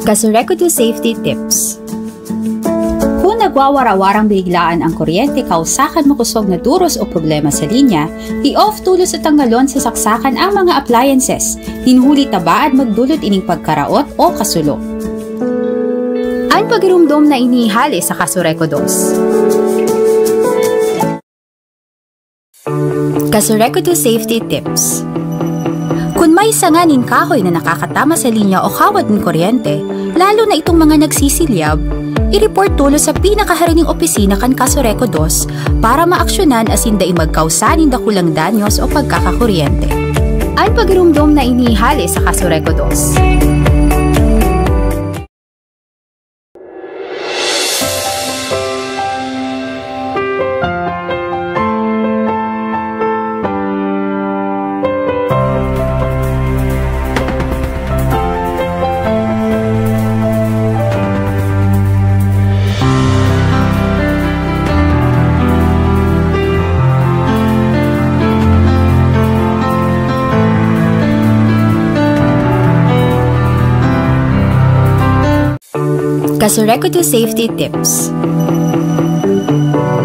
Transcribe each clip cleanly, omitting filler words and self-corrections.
Kasurekodo Safety Tips. Kung nagwawara-warang biglaan ang kuryente kausakan makusog na duros o problema sa linya, i-off tulos at tanggalon sa saksakan ang mga appliances, hinhuli taba at magdulot ining pagkaraot o kasulo. Ang pagirumdom na inihali sa Kasurekodos. Kasurekodo Safety Tips. Kung may sanganin kahoy na nakakatama sa linya o kawad ng kuryente, lalo na itong mga nagsisilyab, i-report tulo sa pinakaharining opisina kan Kasurekodos para maaksyonan asin daing magkausanin dakulang danyos o pagkakakuryente. Ang pagirumdom na inihali sa Kasurekodos. Kasurekodo Safety Tips.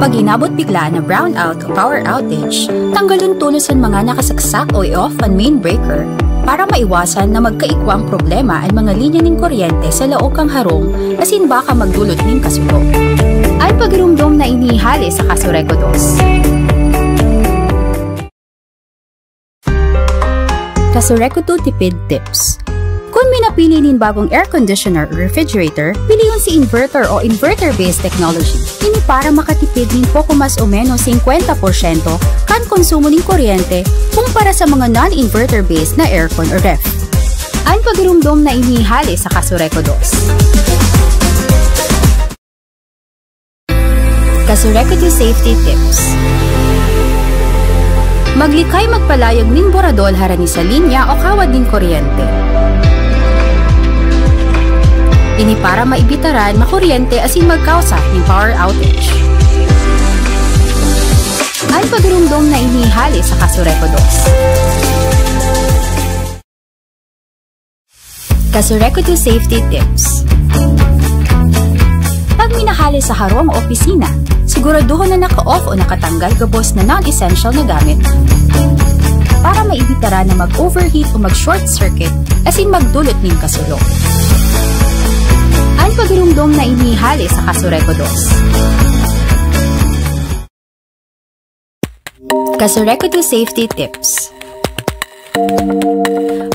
Pag inabot bigla na brownout o power outage, tanggalon tulos ang mga nakasaksak o i-off ang main breaker para maiwasan na magkaikwang problema ang mga linya ng kuryente sa laok kang harong asin baka magdulot ng kasulo. Ang pagirumdom na inihali sa Kasurekodos. Kasurekodo Tipid Tips. Kung minapili nin bagong air conditioner o refrigerator, piliyon si inverter o inverter-based technology. Ini para makatipid nin poco mas o menos 50% kan konsumo nin kuryente kumpara sa mga non-inverter-based na aircon o ref. Ang pagirumdom na inihali sa Kasurekodos. Kasurekodo Safety Tips. Maglikay magpalayag ning boradol harani sa linya o kawad nin kuryente. Ini para maibitaran makuryente asin magkausa ng power outage. Ang pagirumdom na inihali sa Kasurekodos. Kasurekodo Safety Tips. Pag minahali sa harong o opisina, siguraduhin na naka-off o nakatanggal gabos na non-essential na gamit para maibitaran na mag-overheat o mag-short circuit asin magdulot ng kasulo. Ang pagirumdom na inihali sa Kasurekodos. Kasurekodo Safety Tips.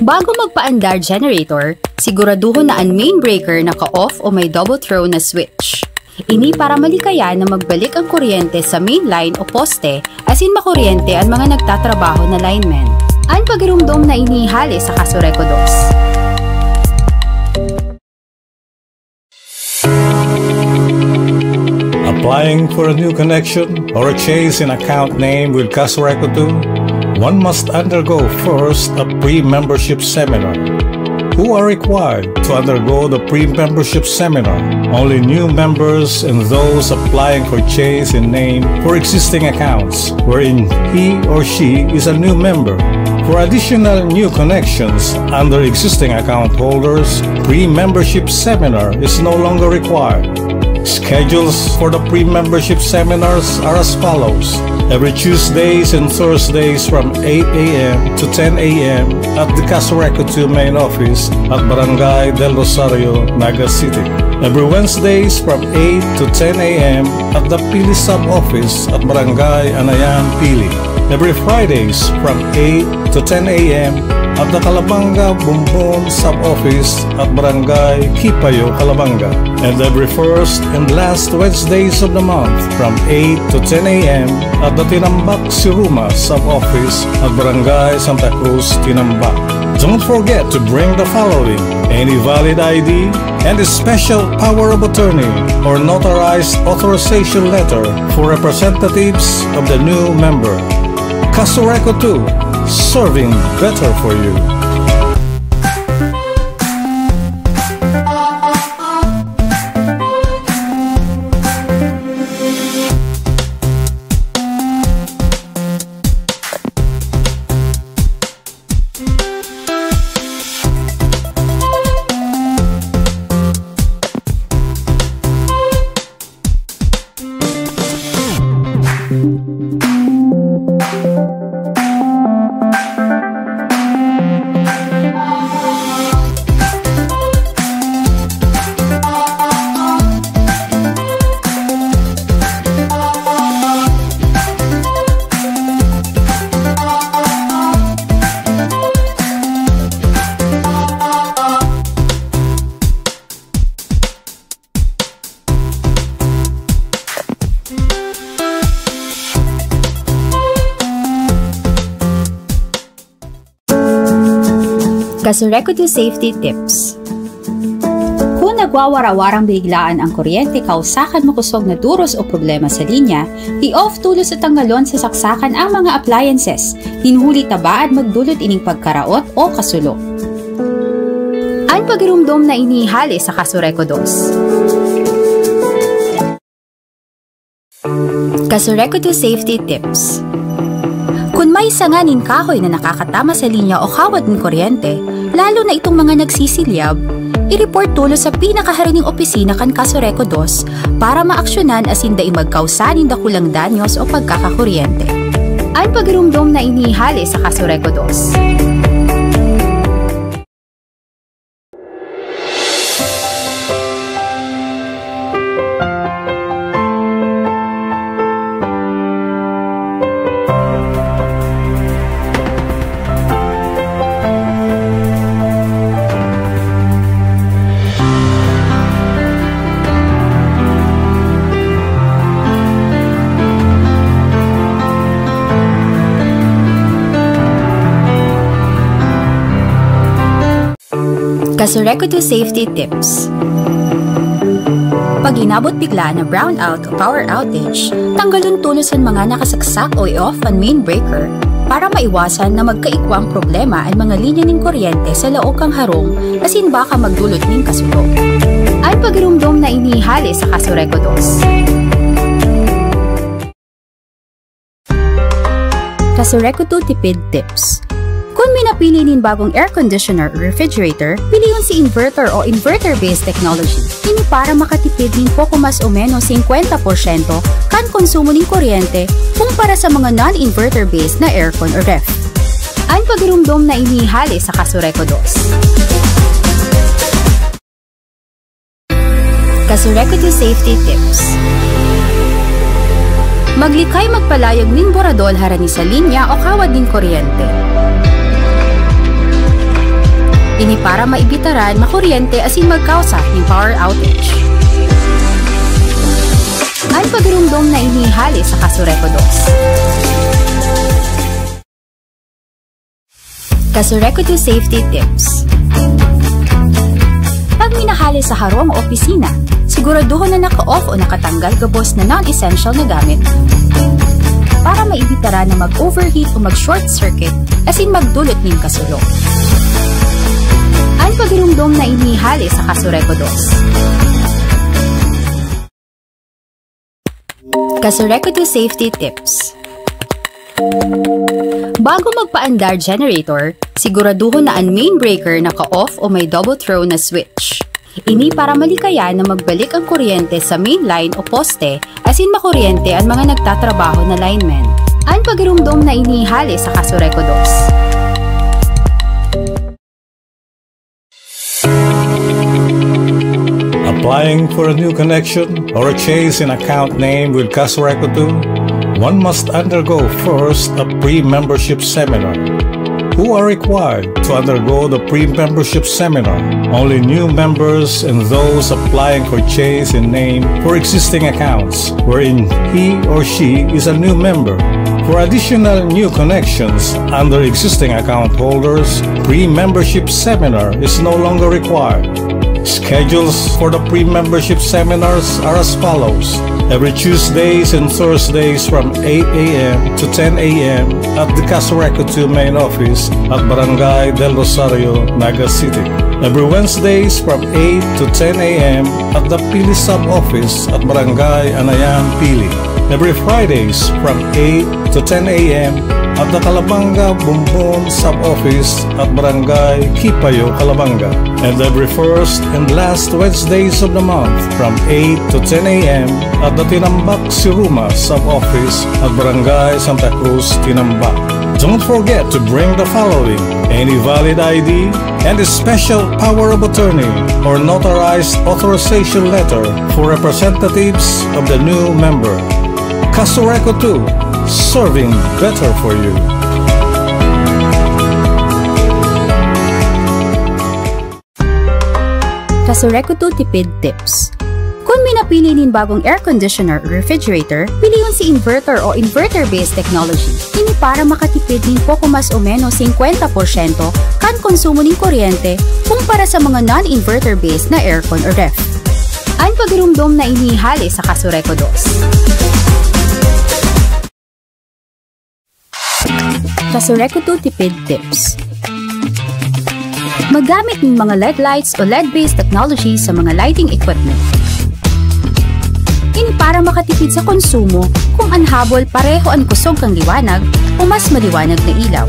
Bago magpaandar generator, siguraduhin na ang main breaker naka-off o may double throw na switch. Ini para malikayan na magbalik ang kuryente sa main line o poste asin makuryente ang mga nagtatrabaho na linemen. Ang pagirumdom na inihali sa Kasurekodos. Applying for a new connection or a change in account name with Kasurekodo, one must undergo first a pre-membership seminar. Who are required to undergo the pre-membership seminar? Only new members and those applying for change in name for existing accounts, wherein he or she is a new member. For additional new connections under existing account holders, pre-membership seminar is no longer required. Schedules for the pre-membership seminars are as follows. Every Tuesdays and Thursdays from 8 a.m. to 10 a.m. at the Kasurekodo main office at Barangay del Rosario, Naga City. Every Wednesdays from 8 to 10 a.m. at the Pili sub-office at Barangay Anayan, Pili. Every Fridays from 8 to 10 a.m. at the Calabanga Bumbon Sub-Office at Barangay Kipayo, Calabanga, and every first and last Wednesdays of the month from 8 to 10 a.m. at the Tinambak Siruma Sub-Office at Barangay Santa Cruz, Tinambak. Don't forget to bring the following: any valid ID and a special power of attorney or notarized authorization letter for representatives of the new member. Casureco 2, serving better for you. Casureco 2 Safety Tips. Kung nagwawara-warang biglaan ang kuryente kausakan makusog na duros o problema sa linya, i-off tulos at tanggalon sa saksakan ang mga appliances, hinhuli taba at magdulot ining pagkaraot o kasulo. Ang pagirumdom na inihali sa Casureco 2. Casureco 2 Safety Tips. Kung may sanganin kahoy na nakakatama sa linya o kawad ng kuryente, lalo na itong mga nagsisilyab, i-report tulo sa pinakaharining opisina kan Casureco 2 para maaksyonan asin daing magkausanin dakulang danyos o pagkakakuryente. Ang pagirumdom na inihali sa Casureco 2. Casureco 2 Safety Tips. Pag inabot bigla na brownout o power outage, tanggalon tulos ang mga nakasaksak o i-off ang main breaker para maiwasan na magkaigwang problema ang mga linya ng kuryente sa laok kang harong asin baka magdulot ng kasulo. Ang pagirumdom na inihali sa Casureco 2. Casureco 2 Tipid Tips. Kung minapili nin bagong air conditioner o refrigerator, piliyon si inverter o inverter-based technology. Ini para makatipid nin poco mas o menos 50% kan konsumo nin kuryente kumpara sa mga non-inverter-based na aircon o ref. Ang pagirumdom na inihali sa Casureco 2. Casureco 2 Safety Tips. Maglikay magpalayag nin boradol harani sa linya o kawad nin kuryente. Ini para maibitaran makuryente asin magkausa ng power outage. Ang pagirumdom na inihali sa Casureco 2. Casureco 2 Safety Tips. Pag minahali sa harong o opisina, siguraduhin na naka-off o nakatanggal gabos na non-essential na gamit para maibitara na mag-overheat o mag-short circuit asin magdulot ng kasulo. Ang pagirumdom na inihali sa Casureco 2. Casureco 2 Safety Tips. Bago magpaandar generator, siguraduhin na ang main breaker naka-off o may double throw na switch. Ini para malikayan na magbalik ang kuryente sa main line o poste asin makuryente ang mga nagtatrabaho na linemen. Ang pagirumdom na inihali sa Casureco 2. Applying for a new connection or a change in account name with Casureco 2, one must undergo first a pre-membership seminar. who are required to undergo the pre-membership seminar. Only new members and those applying for change in name for existing accounts wherein he or she is a new member. For additional new connections under existing account holders, pre-membership seminar is no longer required. Schedules for the pre-membership seminars are as follows. Every Tuesdays and Thursdays from 8 a.m. to 10 a.m. at the Casureco 2 main office at Barangay del Rosario, Naga City. Every Wednesdays from 8 to 10 a.m. at the Pili sub-office at Barangay Anayan, Pili. Every Fridays from 8 to 10 a.m. at the Calabanga Bumbon sub-office at Barangay Kipayo, Calabanga. And every first and last Wednesdays of the month from 8 to 10 a.m. at the Tinambak Siruma sub-office at Barangay Santa Cruz, Tinambak. Don't forget to bring the following: any valid ID and a special power of attorney or notarized authorization letter for representatives of the new member. Casureco 2, serving better for you. Casureco 2 tipid tips. Kung may napili nin bagong air conditioner o refrigerator, piliin si inverter o inverter-based technology. Ini para makatipid nin poco mas o menos 50% kan konsumo nin kuryente kumpara sa mga non-inverter-based na aircon o ref. Ang pagirumdom na inihali sa Casureco 2. Casureco 2 tipid tips. Magamit ng mga LED lights o LED-based technology sa mga lighting equipment. Ini para makatipid sa konsumo kung anhabol pareho ang kusog kang liwanag o mas maliwanag na ilaw.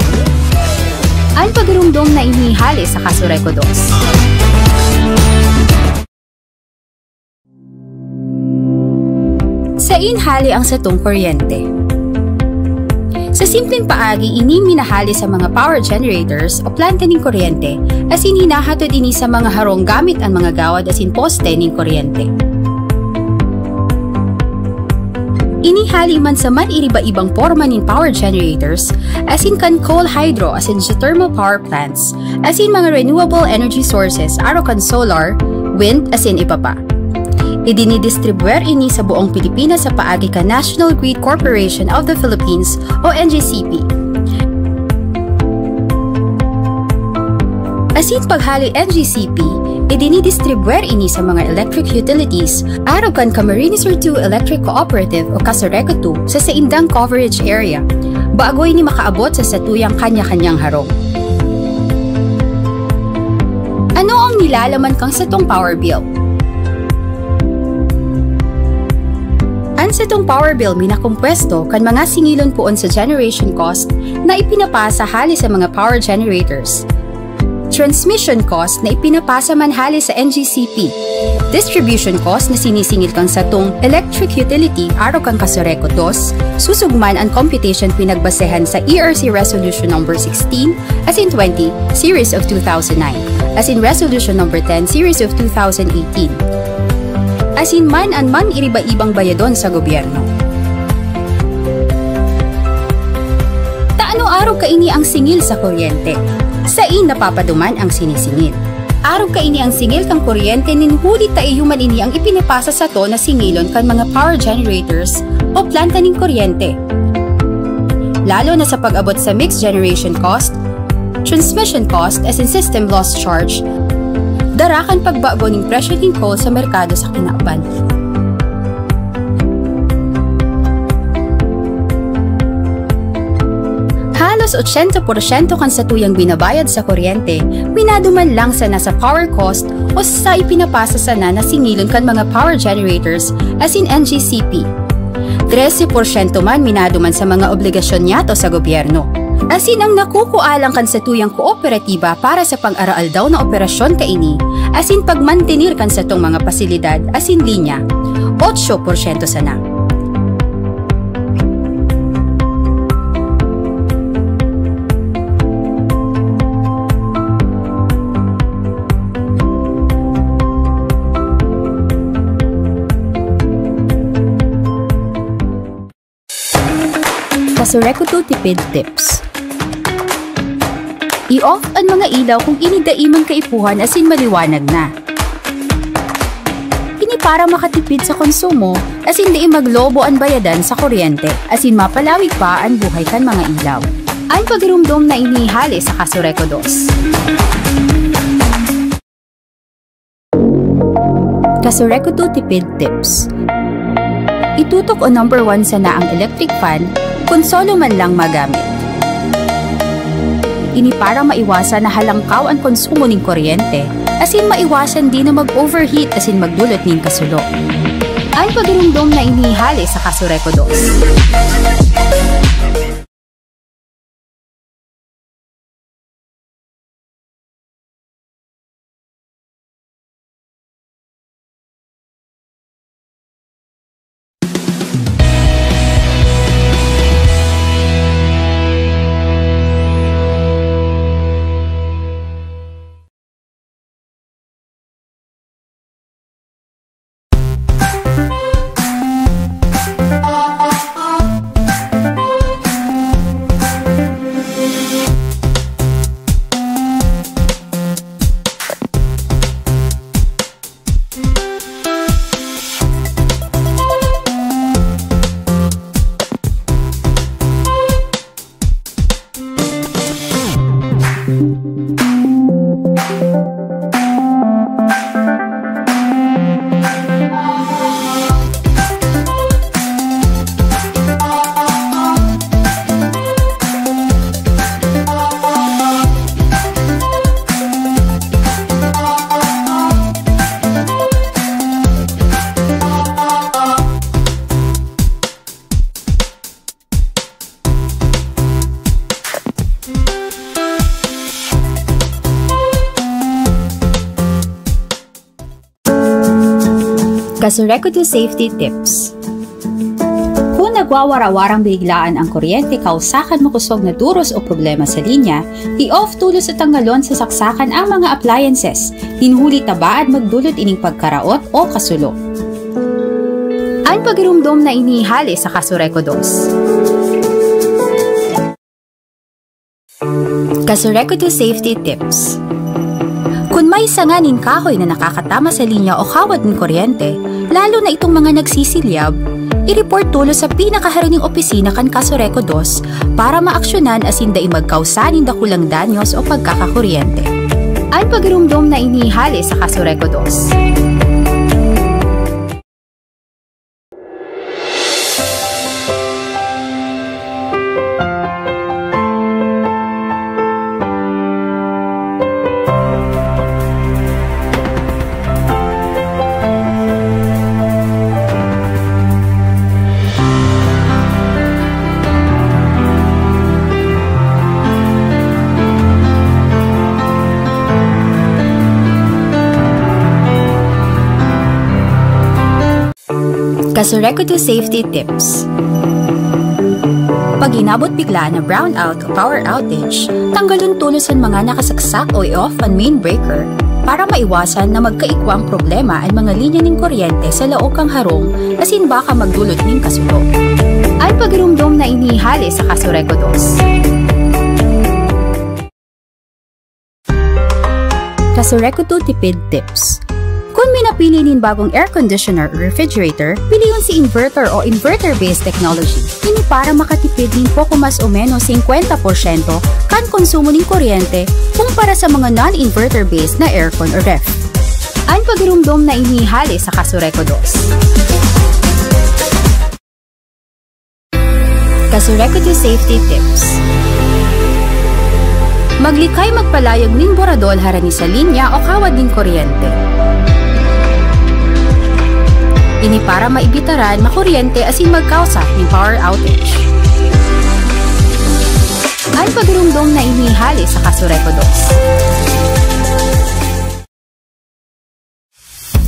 Ang pagirumdom na inihali sa Casureco 2. Sa inhali ang satong kuryente. Sa simpleng paagi, ini minahali sa mga power generators o planta ng kuryente as in hinahatod ini sa mga harong gamit ang mga gawad as in poste ng kuryente. Inihali man sa man iriba-ibang forma ng power generators as in kan coal hydro as in geothermal power plants as in mga renewable energy sources aro kan solar, wind as in iba pa. Idinidistribuer ini sa buong Pilipinas sa paagi ka National Grid Corporation of the Philippines o NGCP. As in paghali NGCP, idinidistribuer ini sa mga electric utilities araw kan Camarines Sur 2 Electric Cooperative o Casureco 2 sa saindang coverage area, bago ini makaabot sa satuyang kanya-kanyang harong. Ano ang nilalaman kang satong power bill? Ang satong power bill minakumpwesto kan mga singilon poon sa generation cost na ipinapasa hali sa mga power generators. Transmission cost na ipinapasa man hali sa NGCP. Distribution cost na sinisingil kang satong electric utility araw kang Casureco 2, susugman ang computation pinagbasehan sa ERC Resolution No. 16 as in 20 Series of 2009 as in Resolution No. 10 Series of 2018. As in man ang man iriba-ibang bayadon sa gobyerno. Taano araw kaini ang singil sa kuryente? Sa napapaduman ang sinisingil. Araw kaini ang singil kang kuryente nin huli taiyuman ini ang ipinapasa sa to na singilon kan mga power generators o planta ning kuryente. Lalo na sa pag-abot sa mixed generation cost, transmission cost as in system loss charge, darakan pagbago ng presyo ng coal sa merkado sa kinauban. Halos 80% kan sa tuyang binabayad sa kuryente, minaduman lang sa nasa power cost o sa ipinapasa sa na singilon kan mga power generators as in NGCP. 13% man minaduman sa mga obligasyon niyato sa gobyerno. As in ang nakukualang kan sa tuyang kooperatiba para sa pang-araal daw na operasyon kaini, as in pagmantenir kan sa tong mga pasilidad as in linya, 8% sana. Casureco 2 tipid tips. I-off ang mga ilaw kung inidaimang kaipuhan asin maliwanag na. Ini para makatipid sa konsumo asin di maglobo ang bayadan sa kuryente asin mapalawig pa ang buhay kan mga ilaw. Ang pagirumdom na inihali sa Kasureco 2. Kasureco 2 tipid tips. Itutok o number 1 sana ang electric fan kung solo man lang magamit. Ini para maiwasan na halangkaw ang konsumo ng kuryente, asin maiwasan din na mag-overheat asin magdulot ng kasulo. Ang pagirumdom na inihali sa Kasureco 2. Kasureco 2 safety tips. Kung nagwawarawarang biglaan ang kuryente kausakan makusog na duros o problema sa linya, i-off tulos at tanggalon sa saksakan ang mga appliances, hinhuli tabaad magdulot ining pagkaraot o kasulo. Ang pagirumdom na inihali sa Kasureco 2. Kasureco 2 safety tips. Kung may sanganin kahoy na nakakatama sa linya o kawad ng kuryente, lalo na itong mga nagsisilyab, i-report tulos sa pinakaharuning opisina kan Kasureco 2 para maaksyonan asin da magkausanin dakulang danyos o pagkakakuryente. Ang pagirumdom na inihali sa Kasureco 2. Kasureco 2 safety tips. Pag inabot bigla na brownout o power outage, tanggalon tulos ang mga nakasaksak o i-off ang main breaker para maiwasan na magkaikwang problema ang mga linya ng kuryente sa laok kang harong asin baka magdulot ng kasulo. Ang pagirumdom na inihali sa Kasureco 2. Kasureco 2 tipid tips. Kung minapili nin bagong air conditioner o refrigerator, piliyon si inverter o inverter-based technology. Ini para makatipid nin poco mas o menos 50% kan konsumo ng kuryente kumpara sa mga non-inverter-based na aircon o ref. Ang pagirumdom na inihali sa Kasureco 2. Kasureco 2 safety tips. Maglikay magpalayag ning boradol harani sa linya o kawad ning kuryente. Ini para maibitaran makuryente asin magkausa ng power outage. Ang pagirumdom na inihali sa Kasureco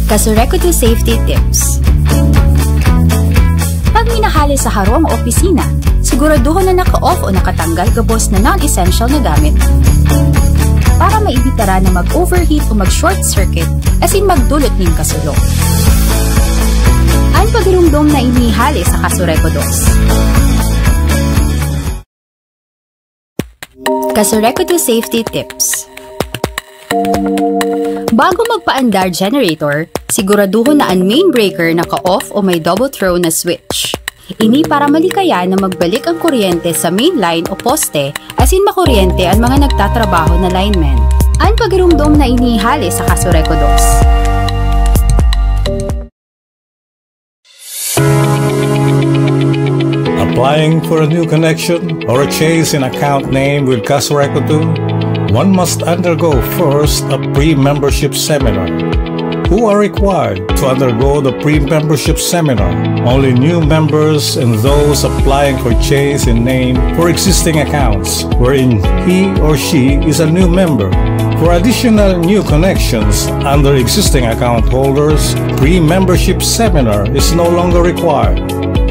2. Kasureco 2 safety tips. Pag minahali sa harong o opisina, siguraduhin na naka-off o nakatanggal gabos na non-essential na gamit. Para maibitara na mag-overheat o mag-short circuit asin magdulot ng kasulo. Ang pagirumdom na inihali sa Kasureco 2. Kasureco 2 Safety Tips. Bago magpaandar generator, siguraduhin na ang main breaker naka-off o may double throw na switch. Ini para malikaya na magbalik ang kuryente sa main line o poste asin makuryente ang mga nagtatrabaho na linemen. Ang pagirumdom na inihali sa Kasureco 2. Applying for a new connection or a change in account name with Kasureco 2, one must undergo first a pre-membership seminar. Who are required to undergo the pre-membership seminar? Only new members and those applying for change in name for existing accounts wherein he or she is a new member. For additional new connections under existing account holders, pre-membership seminar is no longer required.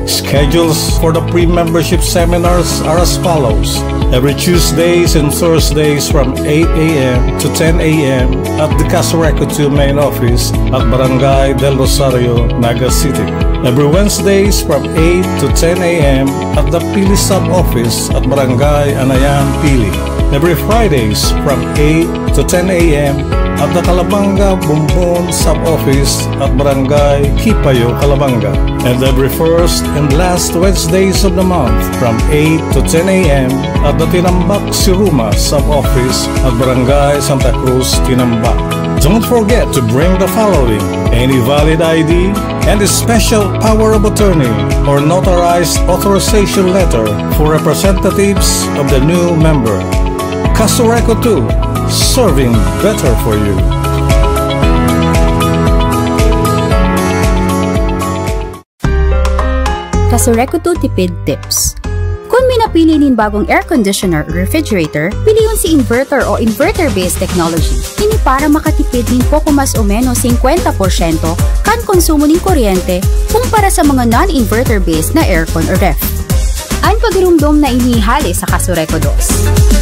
Schedules for the pre-membership seminars are as follows. Every Tuesdays and Thursdays from 8 a.m. to 10 a.m. at the Kasureco 2 main office at Barangay del Rosario, Naga City. Every Wednesdays from 8 to 10 a.m. at the Pili sub-office at Barangay Anayan, Pili. Every Fridays from 8 to 10 a.m. at the Calabanga Bumbon sub-office at Barangay Kipayo, Calabanga. And every first and last Wednesdays of the month from 8 to 10 a.m. at the Tinambak Siruma sub-office at Barangay Santa Cruz, Tinambak. Don't forget to bring the following: any valid ID and a special power of attorney or notarized authorization letter for representatives of the new member. Kasureco 2, serving better for you. Kasureco 2 Tipid Tips. Kung minapili nin bagong air conditioner o refrigerator, piliyon si inverter o inverter-based technology. Ini para makatipid nin poco mas o menos 50% kan konsumo nin kuryente kumpara sa mga non-inverter-based na aircon o ref. Ang pagirumdom na inihali sa Kasureco 2.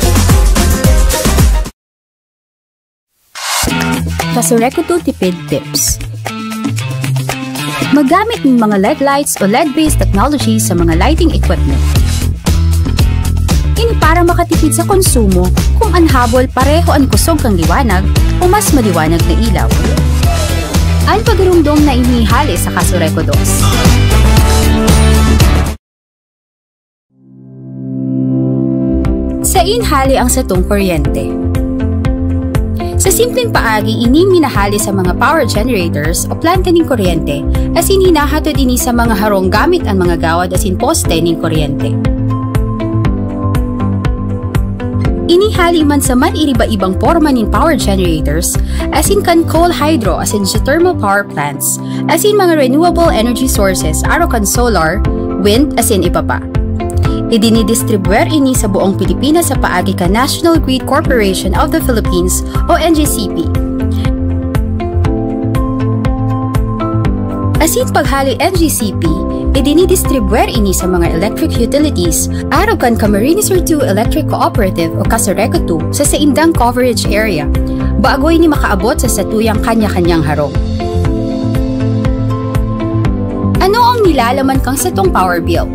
Kasureco 2 Tipid Tips. Magamit ng mga LED lights o LED-based technology sa mga lighting equipment. Ini para makatipid sa konsumo kung anhabol pareho ang kusog kang liwanag o mas maliwanag na ilaw. Ang pagirumdom na inihali sa Kasureco 2. Sa inhali ang satong kuryente. Sa simpleng paagi, ini minahali sa mga power generators o planta ng kuryente as hinahatod ini sa mga harong gamit ang mga gawad asin poste ng kuryente. Inihali man sa man iriba-ibang forma ng power generators asin kan coal hydro asin geothermal power plants asin mga renewable energy sources aro kan solar, wind asin iba pa. Idinidistribuer ini sa buong Pilipinas sa paagi ka National Grid Corporation of the Philippines o NGCP. Asin paghali NGCP, idinidistribuer ini sa mga electric utilities araw kan Camarines Sur 2 Electric Cooperative o Kasureco 2 sa saindang coverage area, bago ini makaabot sa satuyang kanya-kanyang harong. Ano ang nilalaman kang satong power bill?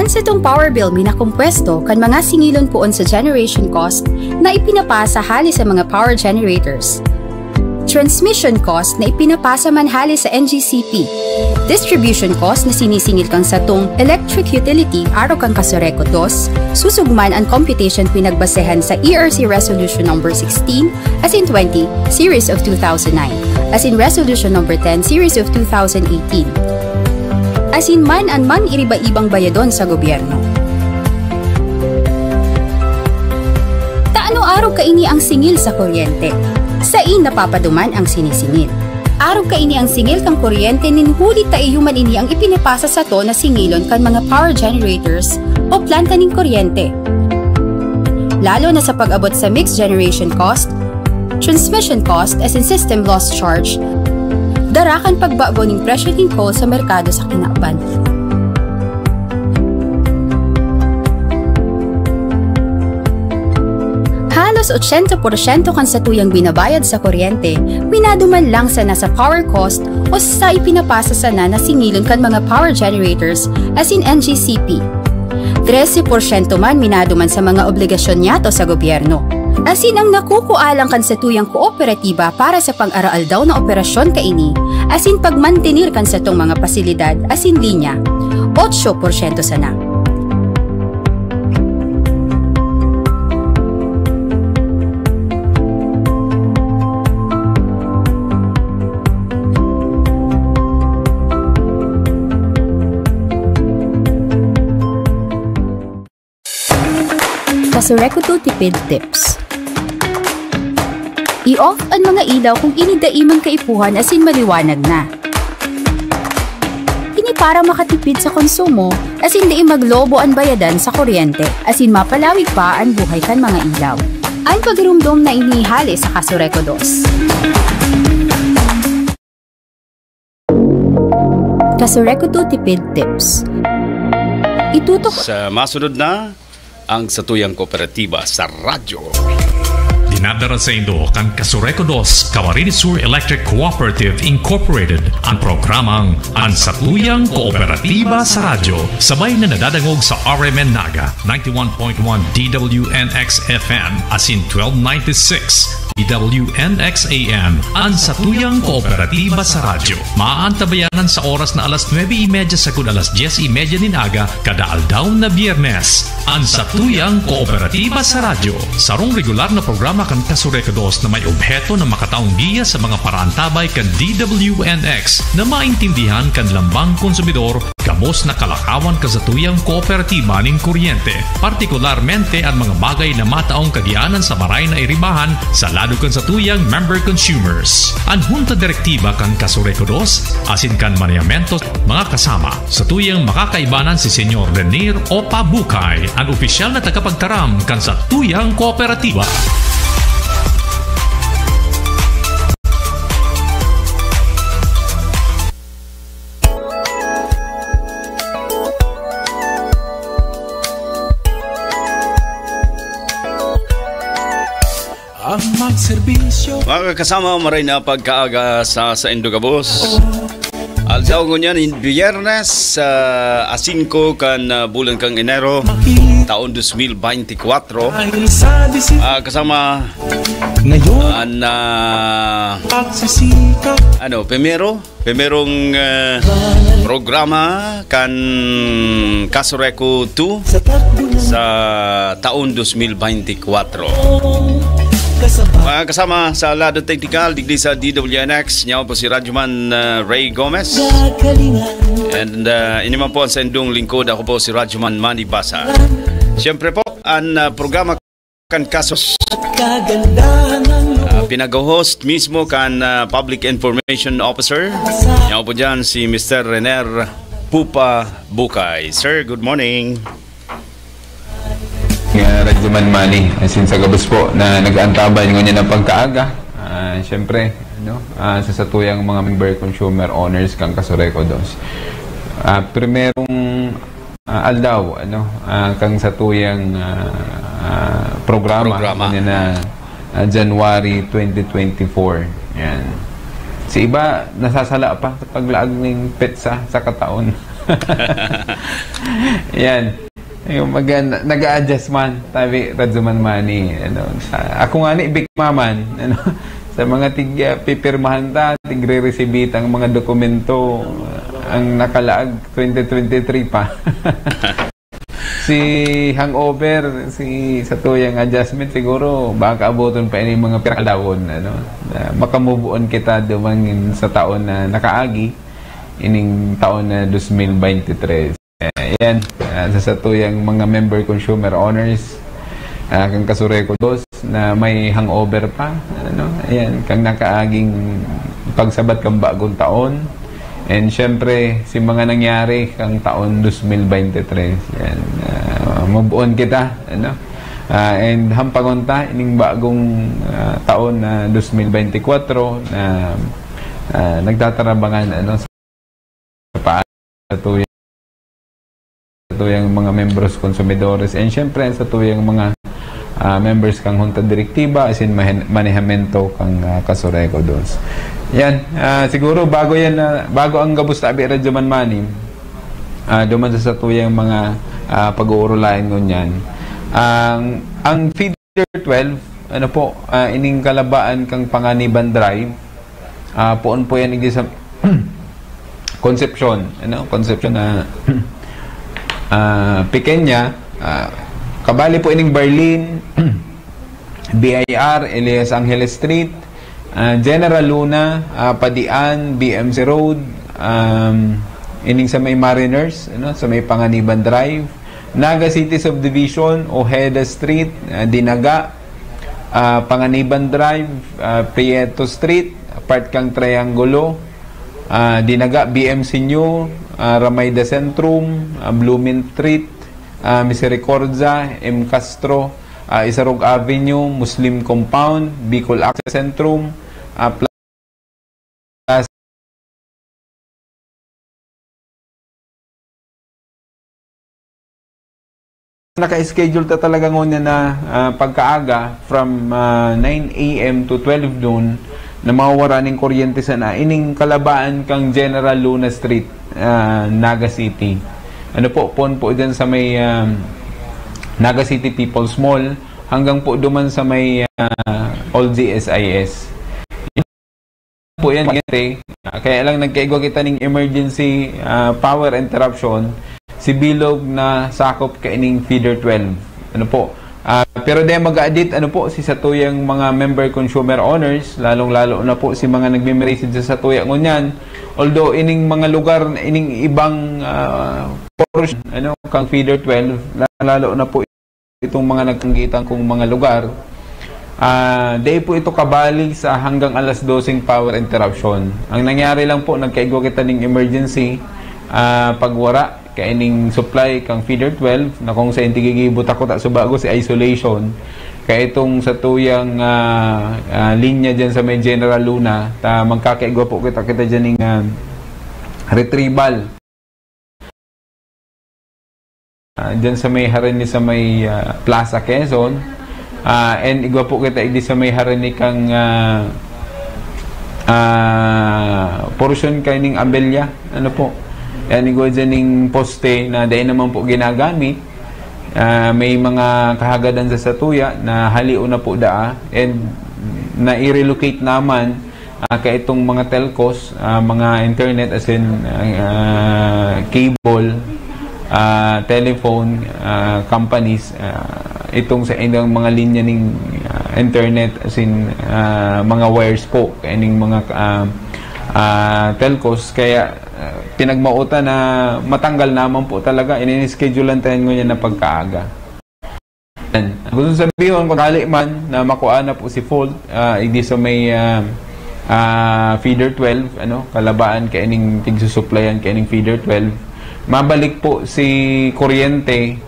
Sa itong power bill minakumpwesto kan mga singilon poon sa generation cost na ipinapasa hali sa mga power generators. Transmission cost na ipinapasa man hali sa NGCP. Distribution cost na sinisingil kang sa tong electric utility aro kang Kasureco 2, susugman ang computation pinagbasehan sa ERC Resolution No. 16 as in 20 Series of 2009 as in Resolution No. 10 Series of 2018. Asin man iriba-ibang bayadon sa gobyerno. Taano araw kaini ang singil sa kuryente? Sa napapaduman ang sinisingil. Araw kaini ang singil kang kuryente ninhuli taiyuman ini ang ipinapasa sa to na singilon kan mga power generators o planta ning kuryente. Lalo na sa pag-abot sa mixed generation cost, transmission cost as in system loss charge, darakan pagbago ng presyo ng coal sa merkado sa kinauban. Halos 80% kan sa tuyang binabayad sa kuryente, minaduman lang sa nasa power cost o sa ipinapasa sa na singilon kan mga power generators as in NGCP. 13% man minado man sa mga obligasyon niya to sa gobyerno. Asin ang nakukualang kan sa tuyang kooperatiba para sa pang-araal daw na operasyon kaini, asin pagmantenir kan sa tong mga pasilidad asin linya, 8% sana. Kasureco 2 tipid tips. I-off ang mga ilaw kung inidaiman kaipuhan asin maliwanag na. Ini para makatipid sa konsumo asin di maglobo ang bayadan sa kuryente asin mapalawig pa ang buhay kan mga ilaw. Ang pagrumdom na inihali sa Kasureco 2. Kasureco 2 tipid tips. Itutok sa masunod na ang Satuyang Kooperatiba sa radyo. Dinadara sa Indo kan Kasureco 2 Camarines Sur Electric Cooperative Incorporated ang programang Ang Satuyang Kooperatiba sa radyo. Sabay na nadadangog sa RMN Naga 91.1 DWNX FM asin 1296 DWNX AM ang Satuyang Kooperatiba sa radyo. Maaantabayanan sa oras na alas 9:30 sagud alas 10:30 nin aga kada aldaw na Biyernes. Ang Satuyang Kooperatiba sa radyo. Sarong regular na programa kan Kasureco 2 na may obheto na makataong giya sa mga parantabay kan DWNX na maintindihan kan lambang konsumidor kamos na kalakawan kasatuyang kooperatiba ning kuryente. Partikularmente ang mga bagay na mataong kagianan sa maray na iribahan sa kan sa tuyang member consumers. Ang Junta Direktiba kan Kasureco 2 asin kan manejamento mga kasama sa tuyang makakaibanan si Senyor Renier Opa Bukay, ang opisyal na tagapagtaram kan sa tuyang kooperatiba. Mga kasama, maray na pagkaaga sa Indogabos. Aldaw ko niyan, Biyernes, A5 kan bulan kang Enero, taon 2024. Kasama Primerong programa kan Kasureco 2 sa taon 2024. Mga kasama sa lado technical digdi sa DWNX, niya po si Radyoman Ray Gomez, and iniman po sa indong lingkod, ako po si Radyoman Manny Basa. Siyempre po ang programa kan Kasos pinag-host mismo kan Public Information Officer, niya po dyan si Mr. Renier Pupa Bukay. Sir, good morning. Radyoman Manny, asin sa gabos po na nag-aantabay ngunyan ng pagkaaga. Siyempre, sa satuyang mga member consumer owners kang Kasureco 2. Primerong aldaw, kang satuyang programa. Na January 2024. Yan. Si iba nasasala pa sa paglaag ng petsa sa kataon. Yan. Yung nag-a-adjust man tabi Radyoman Manny, ako nga ni bikma man, sa mga pipirmahan ta, tigre-receive ang mga dokumento ang nakalaag 2023 pa. Si hangover, si satuyang adjustment siguro baka abuton pa ini mga piralawon, makamubuon kita dumangin sa taon na nakaagi ining taon na 2023. Yan, sa satuyang mga member consumer owners kang Kasureco 2 na may hangover pa, ayan, kang nakaaging pagsabat kang bagong taon, and syempre si mga nangyari kang taon 2023. Yan, mabuon kita, and hampangonta ining bagong taon na 2024 na nagtatarabangan sa paano tuyang mga members consumidores, and syempre sa tuyang mga members kang Junta Direktiba asin manejamento kang Kasureco 2. Yan, siguro bago ang gabos tabi Radyoman Manny, duman sa tuyang mga pag-uurulayan ngunyan. Ang feeder 12, ano po, ining kalabaan kang Panganiban Drive, poon po yan sa Concepcion, Concepcion na Pequeña, kabali po ining Berlin, BIR, Elias Angeles Street, General Luna, Padian, BMC Road, ining sa may Mariners, sa may Panganiban Drive, Naga City Subdivision, Ojeda Street, Dinaga, Panganiban Drive, Prieto Street, part kang Triangulo, Dinaga, BMC New, Ramayda Centrum, Blooming Street, Misericordia, M. Castro, Isarog Avenue, Muslim Compound, Bicol Access Centrum, naka-schedule ta talaga ngunya na pagkaaga from 9 AM to 12 noon na mawawara ng kuryente sana ining kalabaan kang General Luna Street, Naga City. Ano po dyan sa may Naga City People's Mall hanggang po duman sa may Old GSIS. Po yan kaya lang nagkaigwa kita ng emergency power interruption si bilog na sakop kaining feeder 12. Ano po? Pero dahil mag-edit si satuyang mga member consumer owners, lalong-lalo na po si mga nagme-message sa satuya ngunyan. Although ining mga lugar, ining ibang portion, kang feeder 12, lalo na po itong mga nagkanggitan kong mga lugar, dahil po ito kabali sa hanggang alas 12 power interruption. Ang nangyari lang po, nagkaigwa kita ng emergency pagwara kaining supply kang feeder 12 na kung sa intigigibot ako sa bago si isolation kaya itong sa tuyang linya dyan sa may General Luna magkakaigwa po kita dyan ng retrieval dyan sa may harini sa may Plaza Quezon and igwa po kita sa may harini kang portion kaining Abelia yan igwa dyan ng poste na dahil naman po ginagamit may mga kahagadan sa satuya na halio na po and na i-relocate naman kaya itong mga telcos mga internet as in cable telephone companies itong sa ilang mga linya ng internet as in mga wires po kaya ng mga telcos kaya pinagmauta na matanggal naman po talaga ini-schedulean tayo ngayon na pagkaaga. Gusto sabihin kung kali man na makuha na po si fault hindi sa may feeder 12 kalabaan kaining tigsusuplayan kaining feeder 12 mabalik po si kuryente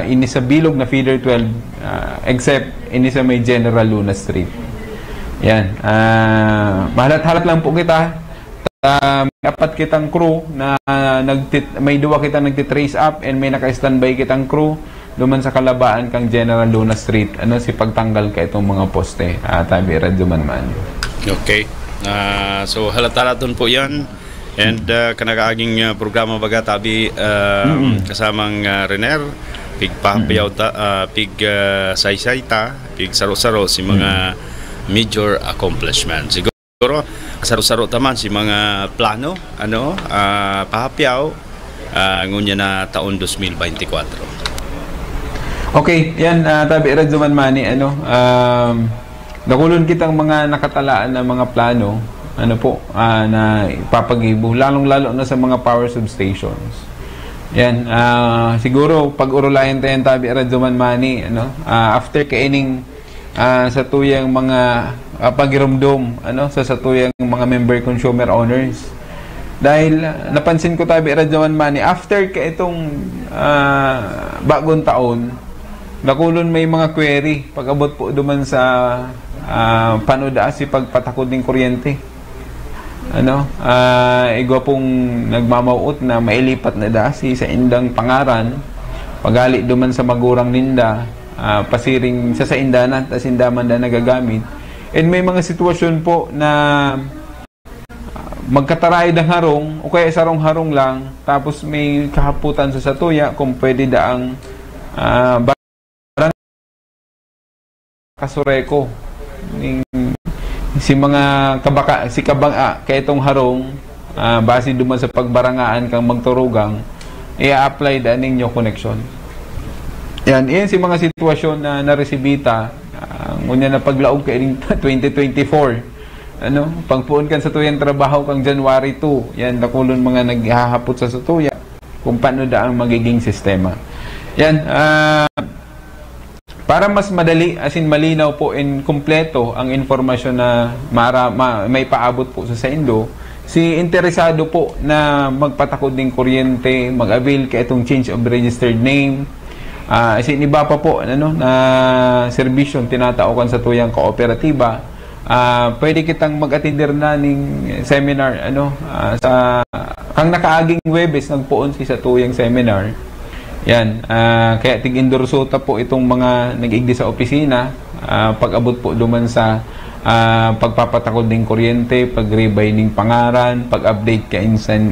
ini sa bilog na feeder 12 except ini sa may General Luna Street. Yan. Mahalat-halat lang po kita. May apat kitang crew na may duwa kita nagtitrace up and may naka-standby kitang crew duman sa kalabaan kang General Luna Street si pagtanggal ka itong mga poste tabi radyoman man. Okay. So halat-halaton po yan and kanakaaging programa baga tabi kasamang Rener pig pahapayaw pig saysay ta pig saro-saro si mga major accomplishment siguro saro-saro taman si mga plano pahapyaw ngunya na taon 2024. Okay yan tabi radyoman mani nakulon kitang mga nakatalaan na mga plano na ipapagibo lalong-lalo na sa mga power substations. Yan siguro pag-urulayan tayo tabi radyoman mani after kaining sa tuyang mga pagirumdum sa satuyang mga member consumer owners dahil napansin ko tabi radyoman mani after ka itong bagong taon nakulon may mga query pag-abot po duman sa panuda si pagpatakod ng kuryente igwa pong nagmamauot na mailipat na dasi sa indang pangaran pagali duman sa magurang ninda pasiring sa indanan tas indaman na nagagamit and may mga sitwasyon po na magkataray ng harong o kaya sarong harong lang tapos may kahaputan sa satuya kung pwede daang kasureko si mga kabaka si kabanga kay itong harong base duman sa pagbarangaan kang magturugang i-apply da ninyo connection. Yan si mga sitwasyon na naresibita ngunya na paglaog kay 2024 pagpuon kan sa tuyang trabaho kang January 2 yan nakulon mga naghahapot sa tuya kung paano da ang magiging sistema. Yan para mas madali as in malinaw po in kumpleto ang informasyon na may paabot po sa Indo, si interesado po na magpatakod ng kuryente, mag-avail ka itong change of registered name, as in iba pa po na serbisyong tinataukan sa tuyang kooperatiba, pwede kitang mag-attender na ng seminar sa kang nakaaging Webes nagpuon si sa tuyang seminar. Yan, kaya tig-endorsuta po itong mga nag-igdi sa opisina, pag-abot po duman sa pagpapatakod ng kuryente, pag-rebay ng pangaran, pag-update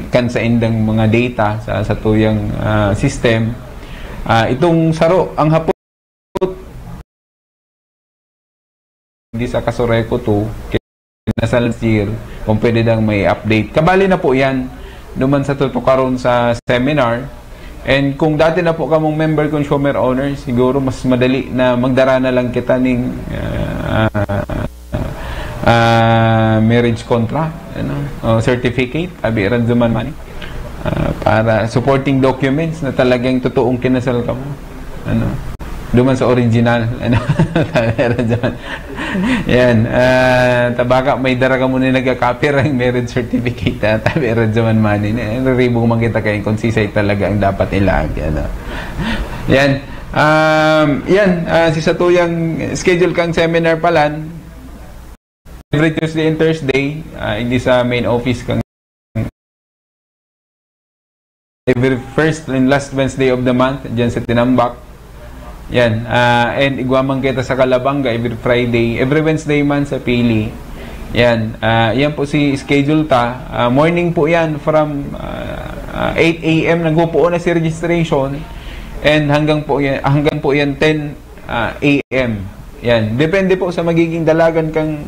kan sa indang mga data sa tuyang system. Itong saro, ang hapot hindi sa Kasureko 2, nasa last year, kung pwede dang may update. Kabali na po yan, duman sa tutukaron sa seminar. And kung dati na po kamong member consumer owner, siguro mas madali na magdara na lang kita ng marriage contract, certificate, abiran duman man para supporting documents na talagang totoong kinasal ka mo. Duman sa original. Yan. Tabaka may dara ka muna nagka-copy ng marriage certificate. Tabi radyaman mani. Ribong man kita kayo kung sisay talaga ang dapat ilag. Yan. Si Satuyang schedule kang seminar palan. Every Tuesday and Thursday. Hindi sa main office kang every first and last Wednesday of the month. Diyan sa Tinambak. Yan, and igwamang kita sa Calabanga every Friday, every Wednesday man sa Pili. Yan, yan po si schedule ta. Morning po yan from 8 a.m. nagpupuo na si registration and hanggang po yan 10 a.m. Yan, depende po sa magiging dalagan kang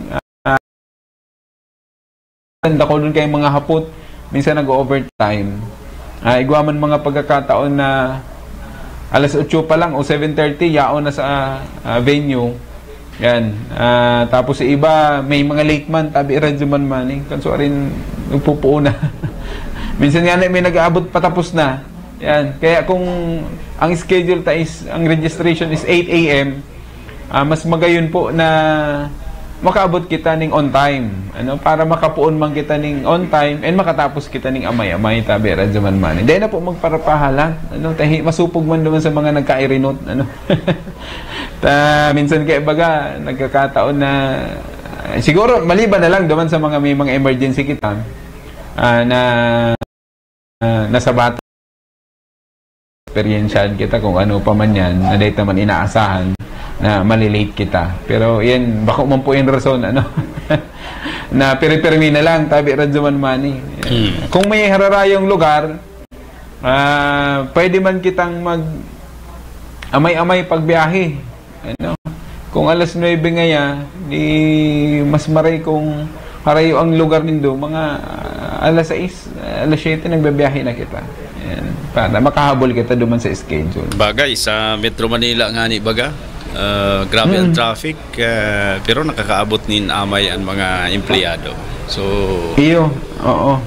dakolon kay mga hapot, minsan nag-overtime. Igwaman mga pagkakataon na alas 8 pa lang o 7:30 yaon na sa venue. Yan. Tapos sa iba may mga late man tabi radyo man kanso rin nagpupuo na. Minsan nga may nag-aabot patapos na. Yan. Kaya kung ang schedule ang registration is 8 a.m. Mas magayon po na makaabot kita ning on time, para makapuon man kita ning on time and makatapos kita ning amay-amay tabi radyo man. Dahil na po magparapahala, tahi masupog man duman sa mga nagka-irinot, minsan kay baga nagkakataon na siguro maliban na lang duman sa mga may mga emergency kita na nasa bata experiencean kita kung ano pa man yan na dahil naman inaasahan na malilate kita. Pero yan, bako man po yung rason, na peri-permi na lang, tabi radyaman mani. Kung may hararayong lugar, pwede man kitang amay-amay pagbiyahe. Kung alas 9 ngaya, di mas maray kung harayo ang lugar nindo, mga alas 6, alas 7, nagbabiyahe na kita. Yan, para makahabol kita duman sa schedule. Bagay, sa Metro Manila nga ni baga, grabe ang traffic, pero nakakaabot nin amay ang mga empleyado. So, iyo, oo.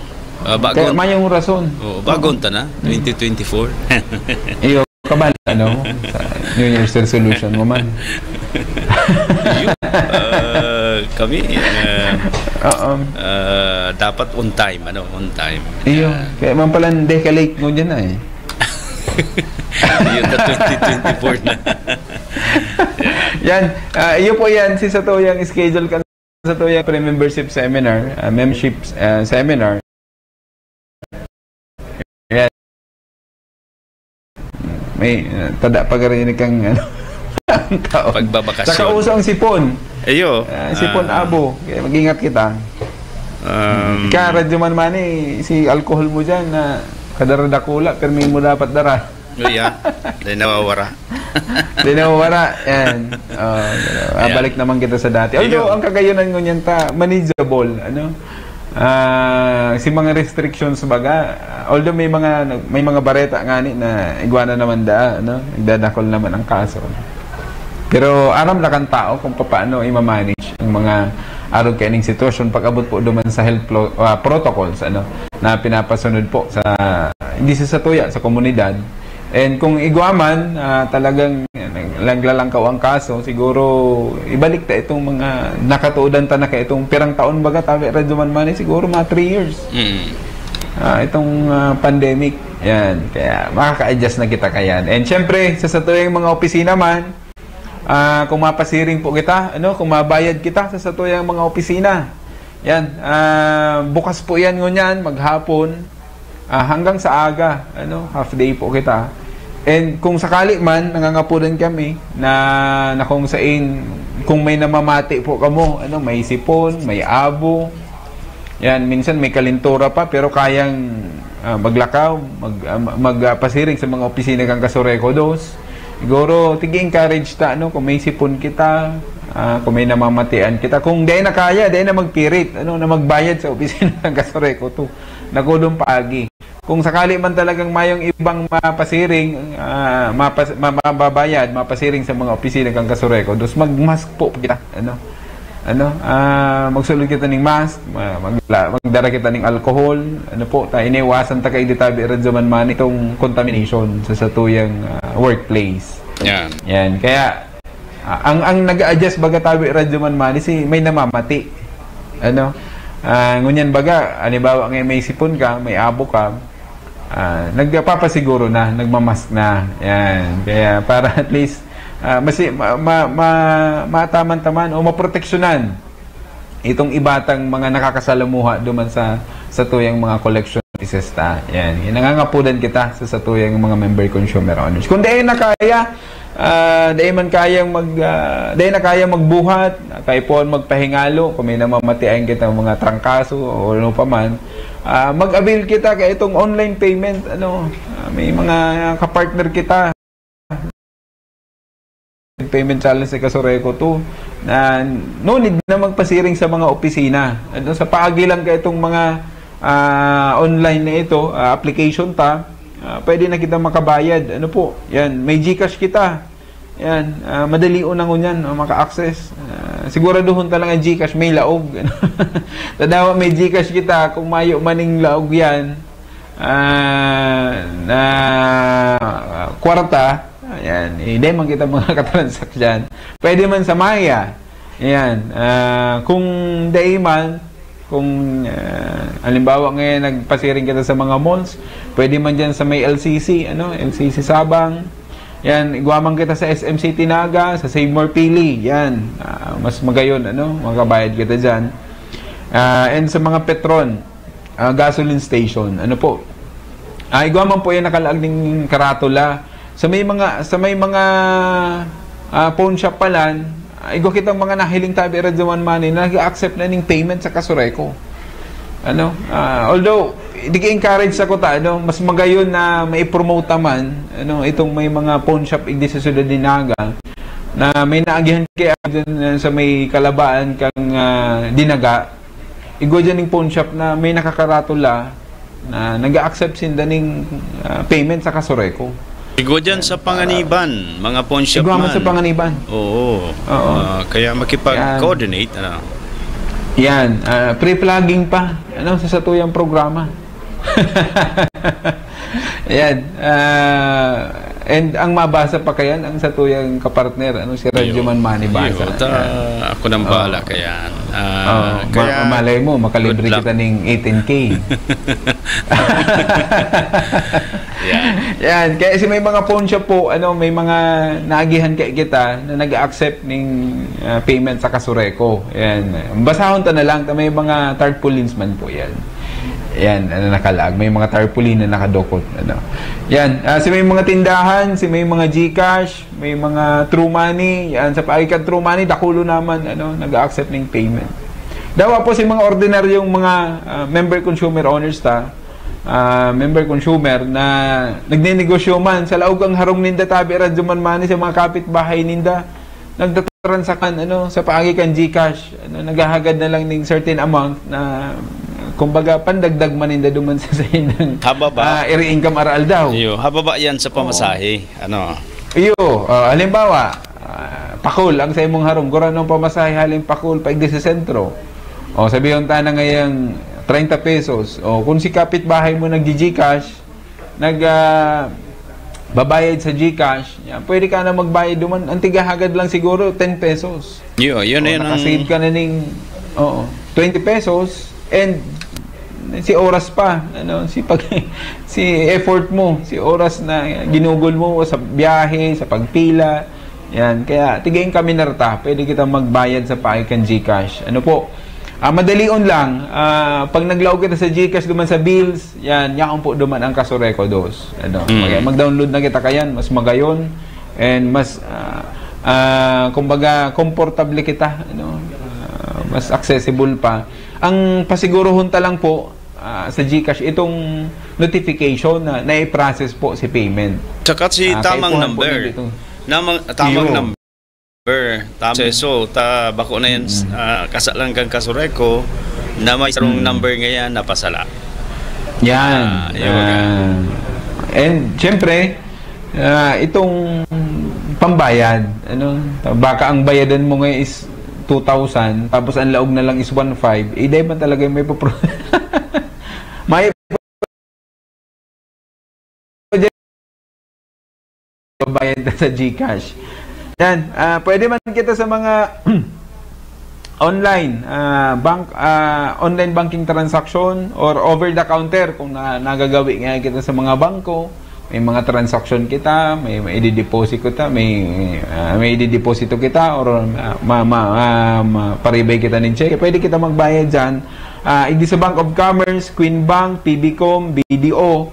Bagon, kaya mayong rason. Bagon ta na, 2024. Iyo, kabali, sa New Year's resolution mo man. Kami, dapat on time, on time. Iyo, kaya man pala hindi ka late mo dyan na Yun na 2024 na. Yan, iyo po yan si Satuyang schedule ka sa Satuyang pre-membership seminar, membership seminar. Yan. May tada pagarinig kang pagbabakasyon. Saka uso ang sipon. Ayo. Sipon abo. Kaya mag-ingat kita. Radyo man si alcohol mo dyan na kadaradakula, pero may mo dapat dara. Yeah, di nawawara. Di nawawara, yan. Balik naman kita sa dati. Although, ang kagayunan ko niyan manageable, ano? Si mga restrictions baga, although may mga bareta nga na igwana naman ano? Nagdadakol naman ang kaso. Pero aram na kan tao kung paano i-manage ang mga arog kaning sitwasyon pag-abot po duman sa health protocols na pinapasunod po sa hindi sa tuya sa komunidad. And kung igwaman talagang langlalangkaw ang kaso, siguro ibalik ta itong mga nakatuodan ta na kay itong pirang taon baga tabi radyo man siguro mga 3 years. Itong pandemic. Yan, kaya makaka-adjust na kita kayan. And syempre sa tuyang mga opisina man, kung mapasiring po kita, kung mabayad kita sa tuyang mga opisina. Yan, bukas po yan ngunyan, maghapon, hanggang sa aga, half day po kita. And kung sakali man, nangangapunan kami na kung saan, kung may namamati po kamo, may sipon, may abo, yan, minsan may kalintura pa, pero kayang maglakaw, magpasiring sa mga opisina kang Kasureko dos. Siguro, tigi-encourage ta, kung may sipon kita, kung may namamatian kita. Kung di na kaya, di na magpirit, na magbayad sa opisina ng Kasureko to. Nakulong paagi. Kung sakali man talagang mayong ibang mapasiring, mababayad, mapasiring sa mga opisina ng Kasureko, dos mag-mask po kita, magsulod kita ng mask, magdara kita ng alcohol, iniwasan ta kay ditabi radyo man itong contamination sa satuyang workplace. Yan. Kaya ang nag-a-adjust baga tabi radyo man si may namamati. Ngunyan baga, halimbawa ngayon may sipon ka, may abo ka, nagpapasiguro na, nagmamask na. Yan. Kaya para at least mataman-taman o maproteksyonan itong ibatang mga nakakasalamuha duman sa tuyang mga collection pieces ta. Yan. Nangangapudan kita sa tuyang mga member consumer owners. Kung di na kaya, di man kayang magbuhat, kay po magpahingalo, kung may namamatiain kita mga trangkaso o ano pa man, mag-avail kita kay itong online payment, may mga kapartner kita payment challenge sa Kasureko to na no need na magpasiring sa mga opisina. Sa paagi lang ka itong mga online na ito, application pwede na kita makabayad. Yan, may GCash kita. Yan, madali unang unyan maka-access. Siguraduhon talaga ang GCash may laog. Tadawa may GCash kita kung mayo maning laog yan na kwarta. Ayan, hindi man kita mga katransaksyan. Pwede man sa Maya. Ayan, kung di man, kung halimbawa ngayon nagpasiring kita sa mga malls, pwede man dyan sa may LCC, LCC Sabang. Yan, igwaman kita sa SM City Naga, sa Save More Pili. Yan, mas magayon, magabayad kita dyan. And sa mga Petron, gasoline station, igwaman po yan nakalaag ng karatula. Sa may mga phone shop palan, igo kitang mga nahiling tabi radyaman money na nag-accept na ning payment sa Kasureko. Although di-encourage ako mas magayon na mai-promote man, itong may mga phone shop igdi sa Ciudad de Naga na may naagihan kay sa may kalabaan kang Dinaga. Igo dyan ning phone shop na may nakakaratula na nag-accept sinda ning payment sa Kasureko. Igo dyan sa Panganiban, mga pawn shop man. Sa Panganiban. Oo. Kaya makipag-coordinate. Yan. Pre-plugging pa. Sa satuyang programa. Yan. And ang mabasa pa kayan, ang satuyang kapartner, si Radyo Manmani basa. Ako nang bahala kayan. Kaya malay mo, makalibre kita ng 18K. Yan. Kaya may mga phone shop po, may mga naagihan kay kita na nag-accept ng payment sa Kasureko. Yan. Basahon ta na lang, may mga tarpaulins man po yan. Yan, nakalag. May mga tarpaulin na nakadokot. Yan. May mga tindahan, may mga GCash, may mga True Money. Yan, sa paikat True Money, dakulo naman, nag-accept ng payment. Dawa po si mga ordinaryong mga member consumer owners member consumer na nagninegosyo man sa laog ang harong ninda tabi radyo man mani sa mga kapitbahay ninda nagtatransakan sa paagi kan GCash naghahagad na lang ng certain amount na kumbaga pandagdag man ninda duman sa inang area income aral daw. Iyo, hababa yan sa pamasahe. Iyo, halimbawa pakul ang sa imong harong gura ng pamasahe haling pakul paigdi sa sentro. Sabihin ta na ngayang 30 pesos. Kung si kapitbahay mo nag-GCash, babayad sa GCash, pwede ka na magbayad duman. Ang tigahagad lang siguro 10 pesos. Yun nakasave ka na ng 20 pesos and si oras pa, si effort mo, si oras na ginugol mo sa biyahe, sa pagpila. Yan, kaya tigayin kami narta, pwede kita magbayad sa paikan GCash. Madalion lang, pag naglaog kita sa GCash duman sa bills, yan po duman ang Kasureco 2. Mag-download na kita kayan, mas magayon and mas kumbaga comfortable kita, mas accessible pa. Ang pasiguruhon ta lang po sa GCash itong notification na i-process po si payment. Tsaka si tamang number. Tamang number. So, bako na yan, kasalang kang Kasureco na may sarong number ngayon napasala. Yan. And, syempre, itong pambayad, baka ang bayadan mo ngayon is 2,000, tapos ang laog na lang is 1,500, dahil ba talaga may may bayad na sa GCash. Yan, pwede man kita sa mga online online banking transaction or over the counter kung nagagawi nga kita sa mga bangko, may mga transaction kita, may i-deposit kita, may i-deposito kita or paribay kita ng check. Pwede kita magbayad diyan. Hindi sa Bank of Commerce, Queen Bank, PBCom, BDO,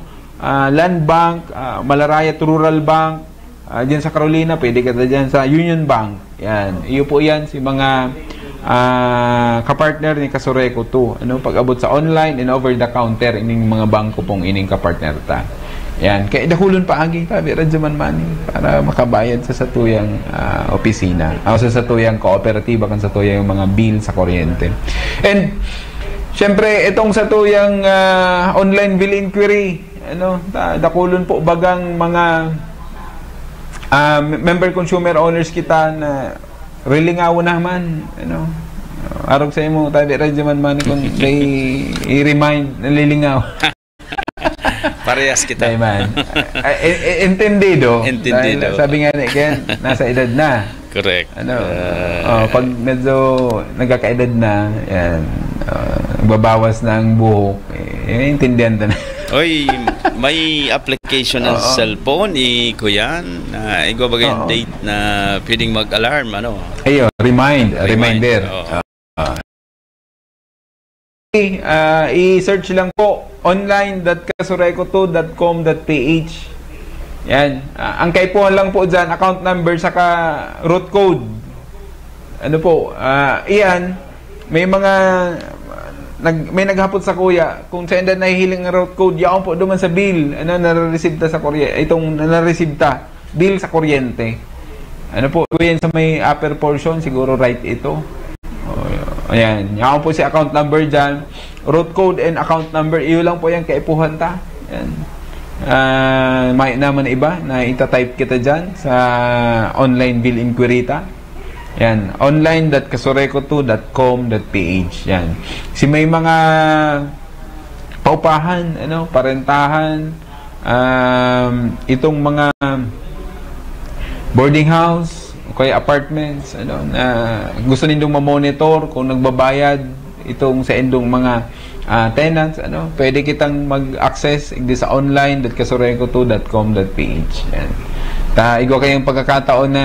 Land Bank, Malarayat Rural Bank. Diyan sa Carolina, pwede ka dyan sa Union Bank. Yan. Iyo po yan si mga kapartner ni Kasureco 2. Pag-abot sa online and over the counter, ining mga bangko pong ining kapartner ta. Yan. Kaya dahulon pa agi tabi radyo man para makabayad sa satuyang opisina. O sa satuyang kooperatiba kan satuyang mga bill sa kuryente. And syempre, itong satuyang online bill inquiry, dakulon po bagang mga member consumer owners kita na rilingaw naman arog sa imo tabi radyo man kung i-remind nalilingaw parehas kita man entendido sabi nga Ken nasa edad na correct pag medyo nagkakaedad na yan babawas na ang buhok intindihan ta na. Oy, may application ng cellphone kuyan igaw bagay date na pwedeng mag-alarm ayo reminder i-search lang po online.kasureco2.com.ph. Yan, ang kaipuhan lang po dyan account number saka root code. Iyan may mga may naghapot sa kuya kung sa enda nahihiling route code yaon po duman sa bill nare-receive ta sa kuryente itong nare-receive ta bill sa kuryente kuya sa may upper portion siguro right ito ayan yaon po si account number dyan route code and account number iyo lang po yan kaipuhan ta yan may naman iba na ita-type kita dyan sa online bill inquiry ta. Yan, online.kasureco2.com.ph. Yan. Si may mga paupahan, parentahan, itong mga boarding house, kaya apartments, na gusto nindong ma-monitor kung nagbabayad itong sa endong mga tenants, pwede kitang mag-access sa online.kasureco2.com.ph. Yan. Igo kayong pagkakataon na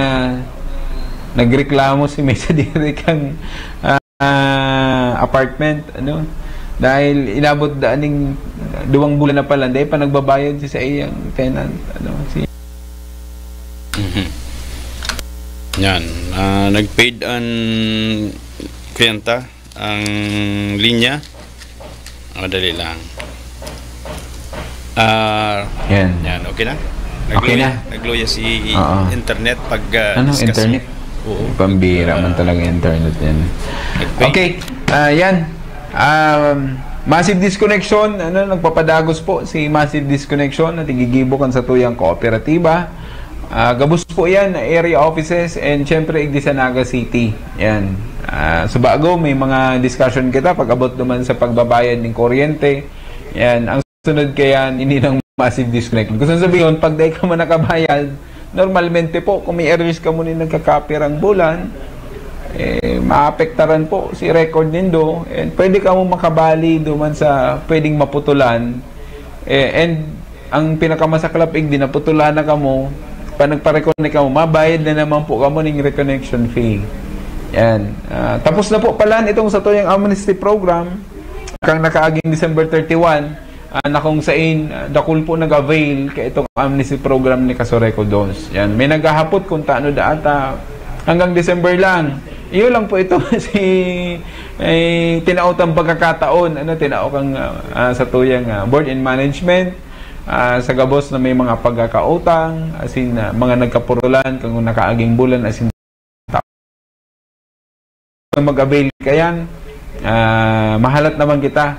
nagreklamo si may sa diri kang apartment dahil inabot daaning 2 bulan na pala dahil pa nagbabayad siya sa iyang tenant yan nagpaid ang kliyenta ang linya. Madali lang. Yan, okay na? Nagluya si internet pag internet? Oo. Pambira man talaga internet yan. Okay, yan. Massive disconnection, nagpapadagos po si Massive disconnection na tigigibukan sa tuyang kooperatiba. Gabos po yan, area offices, and syempre igdi sa Naga City. Yan. So bago, may mga discussion kita pag abot naman sa pagbabayad ng kuryente. Yan. Ang sunod kaya, hindi ng massive disconnect. Gusto sabihin, pag dahil ka man nakabayad, normalmente po, kung may arrears ka muna nagkakapirang bulan, maapektaran po si record nindo, and pwede ka mo makabali duman sa pwedeng maputulan, and ang pinakamasaklap di naputulan na ka mo, pa nagpa-reconnect ka mo, mabayad na naman po ka mo ng reconnection fee. Yan. Tapos na po pala itong sa tuyang amnesty program, kang nakaaging December 31, na kung sain dakul po nag-avail kay itong amnesty program ni Casureco Dos. Yan, may naghahapot kung taano daata hanggang December lang. Iyo lang po ito si tinaotang pagkakataon, tinaokang sa tuyang board and management sa gabos na may mga pagkakautang, as in mga nagkapurulan kung nakaaging bulan, as in mag-avail kayan, mahalat naman kita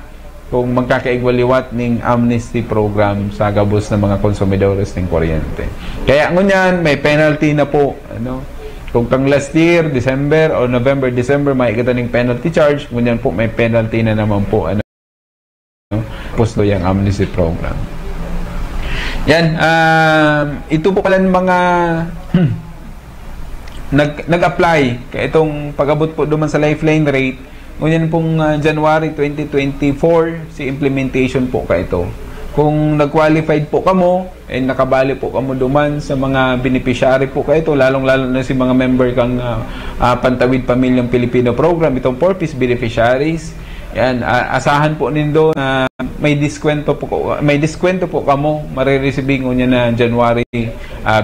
kung magkakaigwaliwat ng amnesty program sa gabos ng mga konsumidores ng kuryente. Kaya ngunyan, may penalty na po. Kung kang last year, December o November, December, may ikita ng penalty charge, ngunyan po may penalty na naman po. Pusto yung amnesty program. Yan. Ito po pala ng mga nag-apply. Kaya itong pag-abot po duman sa lifeline rate, ngunyan pong January 2024, si implementation po ka ito. Kung nag-qualified po kamo, nakabali po kamo duman sa mga beneficiary po ka ito, lalong-lalo na si mga member kang Pantawid Pamilyang Pilipino Program, itong 4-piece beneficiaries. Yan, asahan po nindo na may diskwento po kamo, marireceive ngunyan na January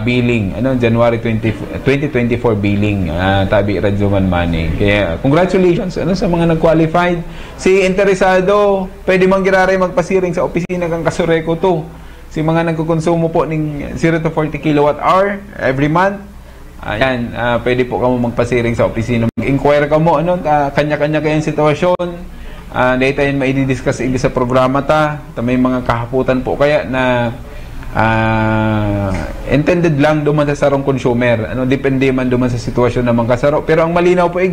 billing, January 2024 billing, tabi Radyoman Money. Kaya congratulations sa mga nag-qualified. Si interesado, pwede mang giraray magpasiring sa opisina kang Casureco to. Si mga nagkukonsumo po ng 0 to 40 kilowatt hour every month, ayan, pwede po kamo magpasiring sa opisina. Mag-inquire kamo, kanya-kanya kayong sitwasyon. Data yun maidi-discuss sa programa may mga kahaputan po kaya na intended lang duman sa sarong consumer. Depende man duman sa sitwasyon ng mga kasaro. Pero ang malinaw po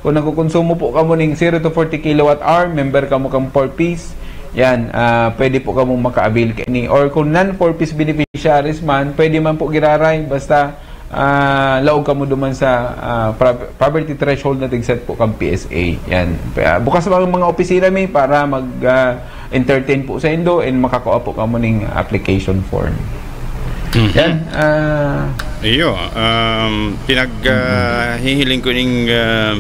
kung nagkukonsumo po kamo ng 0 to 40 kilowatt hour, member kamo kang 4-piece, yan, pwede po kamo maka-avail kani. Or kung non-4-piece beneficiaries man, pwede man po giraray, basta laog ka mo duman sa poverty threshold na tigset po kang PSA. Yan. Bukas lang mga opisina may para mag-entertain po sa indo and makakuha po ka mo ng application form. Yan. Iyo, pinaghihiling ko ng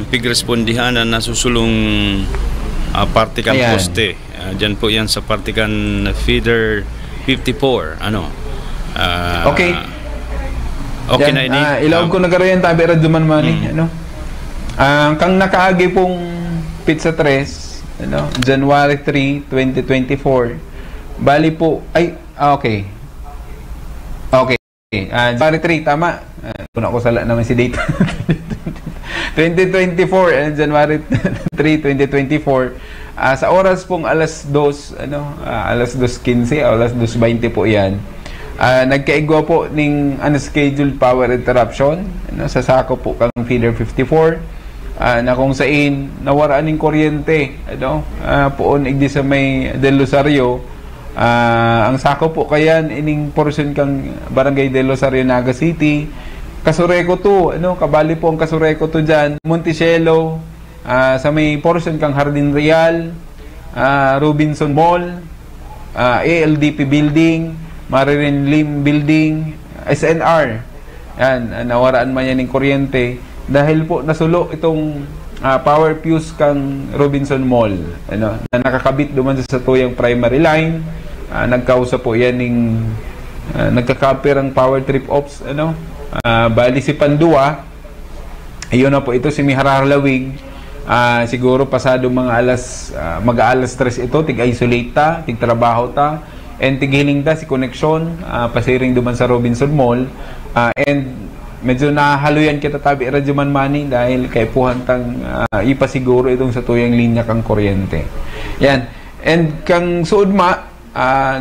pigrespondihan na nasusulong partikan poste. Diyan po yan sa partikan feeder 54. Okay. Okay na ini. Ilawag ko nagarayan tabi Radyoman Money. Kang nakaagi pong Pizza 3, January 3, 2024. Bali po, okay. Okay. January 3, tama. Kung ako sala naman si date. 2024, January 3, 2024. Sa oras pong alas 2, alas 2:15 o alas 2:20 po yan. Nagkaigwa po ng unscheduled power interruption sa sako po kang feeder 54 na kung sain nawaraan ng kuryente poon igdi sa may Del Rosario. Ang sako po kayan ining portion kang Barangay Del Rosario, Naga City. Casureco to, kabali po ang Casureco to dyan, Monticello, sa may portion kang Hardin Real, Robinson Mall, ALDP Building, Maririn Lim Building, SNR. Yan, nawaraan man yan ng kuryente dahil po nasulo itong power fuse kang Robinson Mall, na nakakabit duman sa tuyang primary line. Nagkausa po yan ng nagkakapir ang power trip ops, bali si Pandua, ayun na po ito si Miharar Lawig, Siguro pasado mag-alas 3 ito, tig-isolate ta, tig-trabaho ta, and tig-healing ta si connection, pasiring duman sa Robinson Mall, and medyo nahaluyan kita tabi Radyo Manmani dahil kay puhantang ipasiguro itong sa tuyang linya kang kuryente. Yan. And kang suudma,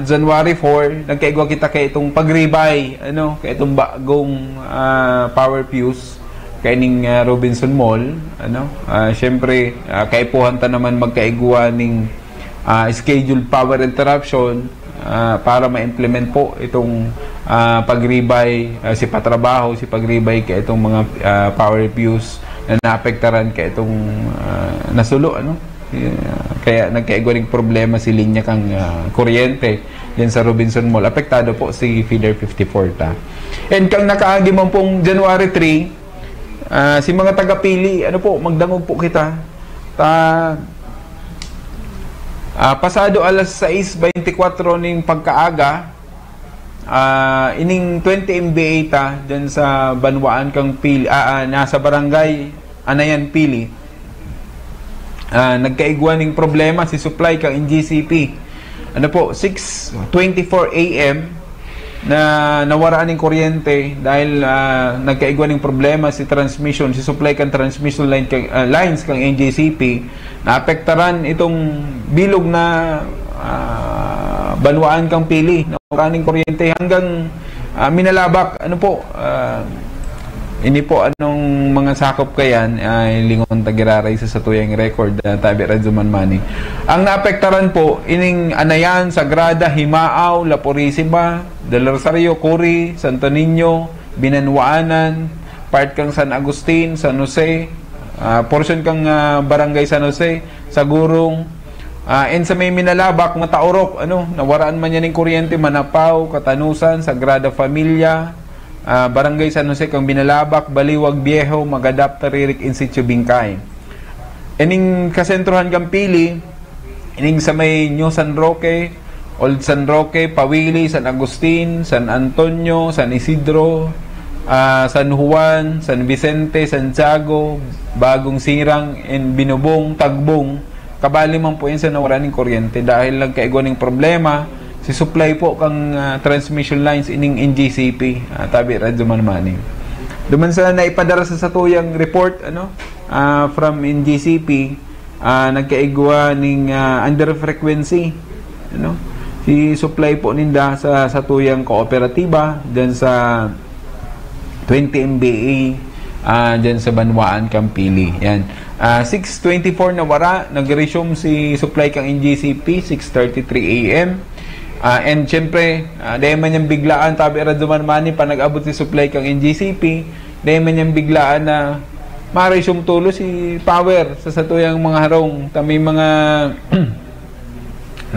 January 4, nagkaigwa kita kay itong pagribay, kay itong bagong power fuse kay ning Robinson Mall, syempre kay puhanta naman magkaigwa ning scheduled power interruption para ma-implement po itong pagribay, si pagribay kay itong mga power fuse na naapektaran kay itong nasulo, kaya nagkaigwa ring problema si linya kang kuryente yan sa Robinson Mall. Apektado po si feeder 54 ta. And kang nakaagi man pong January 3, si mga taga-pili, magdangog po kita pasado alas 6:24 ning pagkaaga, ining 20 MBA ta dyan sa Banwaan kang Pili, nasa barangay Anayan Pili, nagkaigwaning problema si supply kang NGCP. 6:24 AM na nawaraan ng kuryente dahil nagkaigwaning problema si transmission, si supply kang transmission lines kang NGCP, naapektaran itong bilog na Banwaan kang Pili, nawaraan ng kuryente hanggang Minalabak. Ini po anong mga sakop kayan ay lingon tagiraray sa satuyang record tabi Radyo Manmani. Ang naapektaran po ining Anayan, Sagrada, Himaaw, La Purisima, Del Rosario, Curi, Santo Niño, Binanwaanan, part kang San Agustin, San Jose, portion kang Barangay San Jose, Sagurong, and sa may Minalabak, Mataorok, nawaraan man yan ng kuryente, Manapaw, Katanusan, Sagrada Familia, Barangay San Jose kang Binalabak, Baliwag Viejo, Magadap, Taririk, In situ Bingkay. Ining kasentrohan kang Pili, ining sa may New San Roque, Old San Roque, Pawili, San Agustin, San Antonio, San Isidro, San Juan, San Vicente, Santiago, Bagong Sirang, and Binubong, Tagbong. Kabali man po yan sa nawaran ng kuryente dahil lang kaigwaning problema si supply po kang transmission lines ining NGCP, tabi Radyo Manmani. Duman sa naipadara sa satuyang report from NGCP, nagkaigwa ning under frequency, si supply po ninda sa satuyang kooperatiba diyan sa 20 MBA diyan sa Banwaan kang Pili. Yan. 6:24 na wara, nag-resume si supply kang NGCP 6:33 AM. And syempre, dahil man yung biglaan, tabi Radyo Manmani, pa nag-abot si supply kang NGCP, dahil man yung biglaan na ma-resume tulo si power sa satuyang mga harong. May mga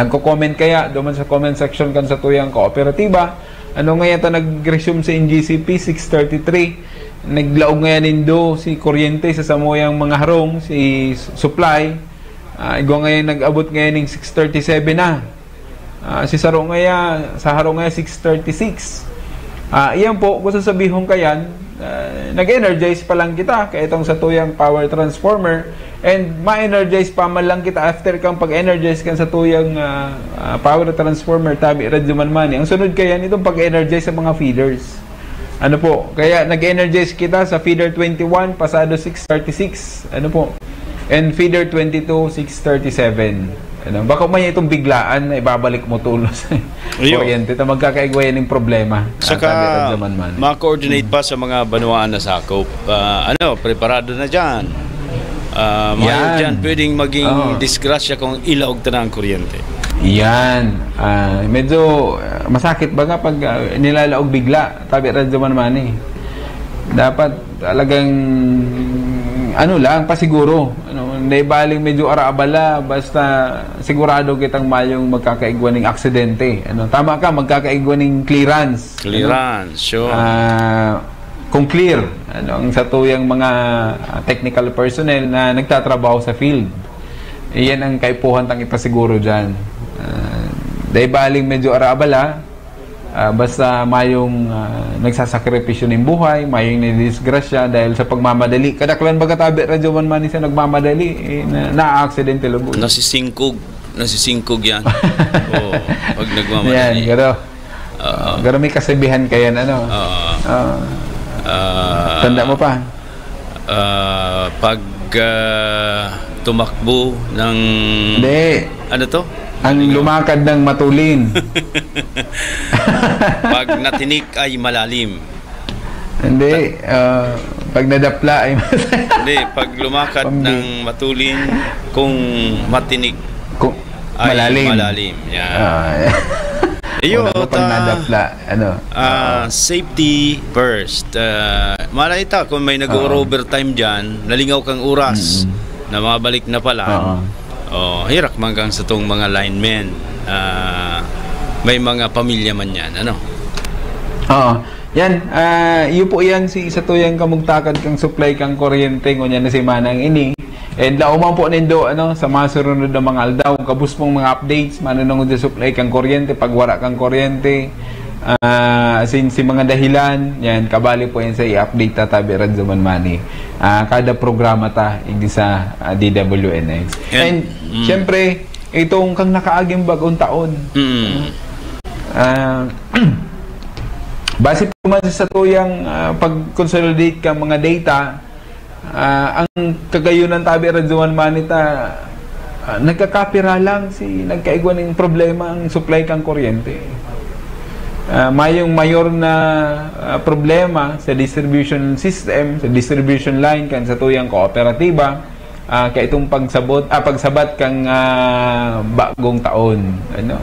nagko-comment kaya, duman sa comment section kan satuyang kooperatiba, ngayon ta nag-resume si NGCP 6:33, naglaog ngayon nindo si kuryente sa samuyang mga harong, si supply, igwa ngayon nag-abot ngayon ng 6:37 na. Si sa harong ngaya 6:36. Iyan po, gusto sabihon kayan, nag-energize pa lang kita kaya itong sa tuyang power transformer, and ma-energize pa man lang kita after kang pag-energize kan sa tuyang power transformer, tabi Radyo Manmani. Ang sunod kayan itong pag-energize sa mga feeders. Kaya nag-energize kita sa feeder 21 pasado 6:36, and feeder 22 6:37. Baka may itong biglaan na ibabalik mo tulo sa kuryente na magkakaigwayan ng problema. Saka ma-coordinate pa sa mga Banwaan na sakop. Preparado na dyan. Mga dyan pwedeng maging disgrasya kung ilaog na ang kuryente. Yan. Medyo masakit ba nga pag nilalaog bigla, tabi Radyo Manmani. Dapat talagang pasiguro. Hindi baling medyo araabala, basta sigurado kitang mayong magkakaigwa ng aksidente. Tama ka, magkakaigwa ng clearance. Sure. Kung clear, ang satuyang mga technical personnel na nagtatrabaho sa field. Iyan ang kaipuhan tang ipasiguro dyan. Dahil baling medyo araabala, basta mayong nagsasakripisyo ng buhay, mayong nidisgrasya dahil sa pagmamadali. Kadaklan baga tabi radyo man sa nagmamadali, na-aksidente lubos. Nasisingkog yan. Oo, pag nagmamadali. Yan, garo may kasabihan kayan, ano? Tanda mo pa? Pag tumakbo ng... Hindi. Ano to? Ang lumakad ng matulin. Pag natinik ay malalim. Hindi. Pag nadapla ay Hindi. Pag lumakad ng matulin, kung matinik ay malalim. Yan. Pag nadapla, ano? Safety first. Malaita, kung may nag-overtime dyan, nalingaw kang oras na mabalik na pala. Hirak manggang sa tong mga linemen. May mga pamilya man yan, ano? Yan, iyo po yan si isa to yung kamugtakad kang supply kang kuryente ngunyan na si Manang ini. And lauman po nindo sa mga surunod na mga aldaw, kabus pong mga updates, manunong sa supply kang kuryente, pag wala kang kuryente, si mga dahilan, yan, kabali po yan sa i-update tatabi Radzuman Mani. Kada programa ta, hindi sa DWNX. And syempre, itong kang nakaaging bagong taon. Base po man sa tuyang pag-consolidate ka mga data, ang kagayunan tabi Radzuman Manita, nagkakapira lang nagkaigwan ng problema ang supply kang kuryente. Mayong mayor na problema sa distribution system, sa distribution line kan sa tuyang kooperatiba, kaya itong pagsabat kang bagong taon,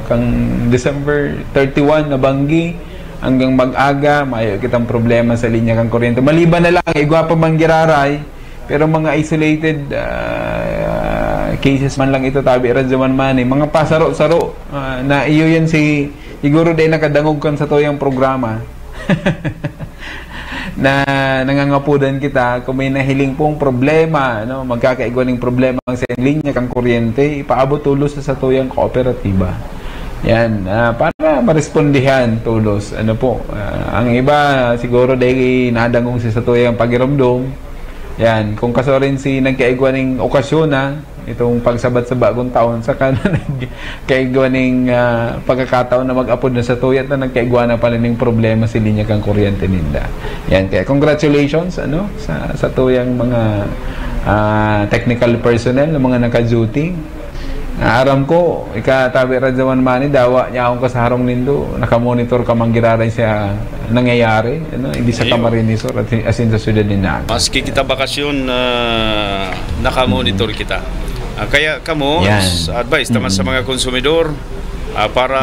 kang December 31 na banggi hanggang mag-aga, mayo kitang problema sa linya kang kuryente. Maliban na lang, igwa pa mang giraray, pero mga isolated cases man lang ito tabi Radzuman Mani, mga pasaro-saro na iyo yan siguro dahil nakadangog kan sa toyang programa na nangangapudan kita kung may nahiling pong problema, magkakaigwa ng problema sa linya kang kuryente, ipaabot tulos sa toyang kooperatiba. Yan, para marespondihan tulos. Ang iba siguro dahil nadangong sa tuyang pagiramdom. Yan, kung kaso rin nagkaigwa ng okasyon itong pagsabat sa bagong taon, saka nagkaigwa ng pagkakataon na mag-upload na sa tuyat na nagkaigwa na pala ng problema si linya kang kuryente ninda. Yan, kaya congratulations sa tuyang mga technical personnel na mga naka-duty. Aram ko, tabi Radzuman Mani, dawa niya akong kasaharong nindo, nakamonitor ka manggiraray siya nangyayari, hindi sa Camarines or asin sa syudad ni Naga. Maski kita bakasyon, nakamonitor kita. Kaya kamo, advice naman sa mga konsumidor, para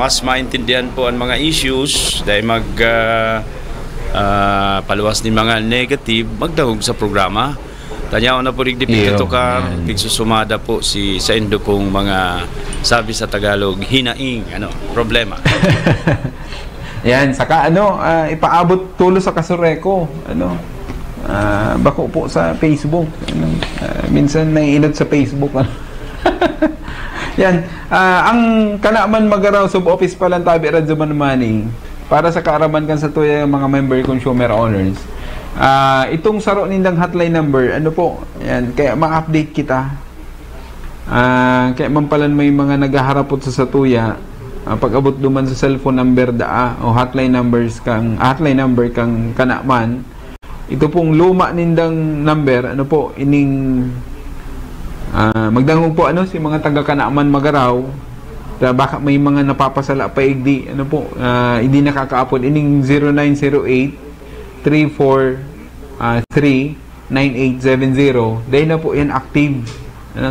mas maintindihan po ang mga issues, dahil paluwas ni mga negative, magdahog sa programa. Tanyaw na po rigdipit ito ka, pigsusumada po sa indo kong mga sabi sa Tagalog, hinaing, problema. Yan, saka ipaabot tulo sa Kasureko, bako po sa Facebook, minsan naiinod sa Facebook, Yan, ang kanaman magaraw sub-office pa lang tabi Radzuman Mani, para sa kaaraman kan sa tuya mga member consumer owners. Itong saro nindang hotline number, yan, kaya ma-update kita. Kaya mampalan may mga nagaharapot sa satuya, pag-abot duman sa cellphone number o hotline number kang kanaman. Ito pong luma nindang number, ining magdangog po si mga taga kanaman magaraw. Baka may mga napapasala pa igdi, hindi nakakaapod ining 0908-34-3-9870. Dahil na po yan active.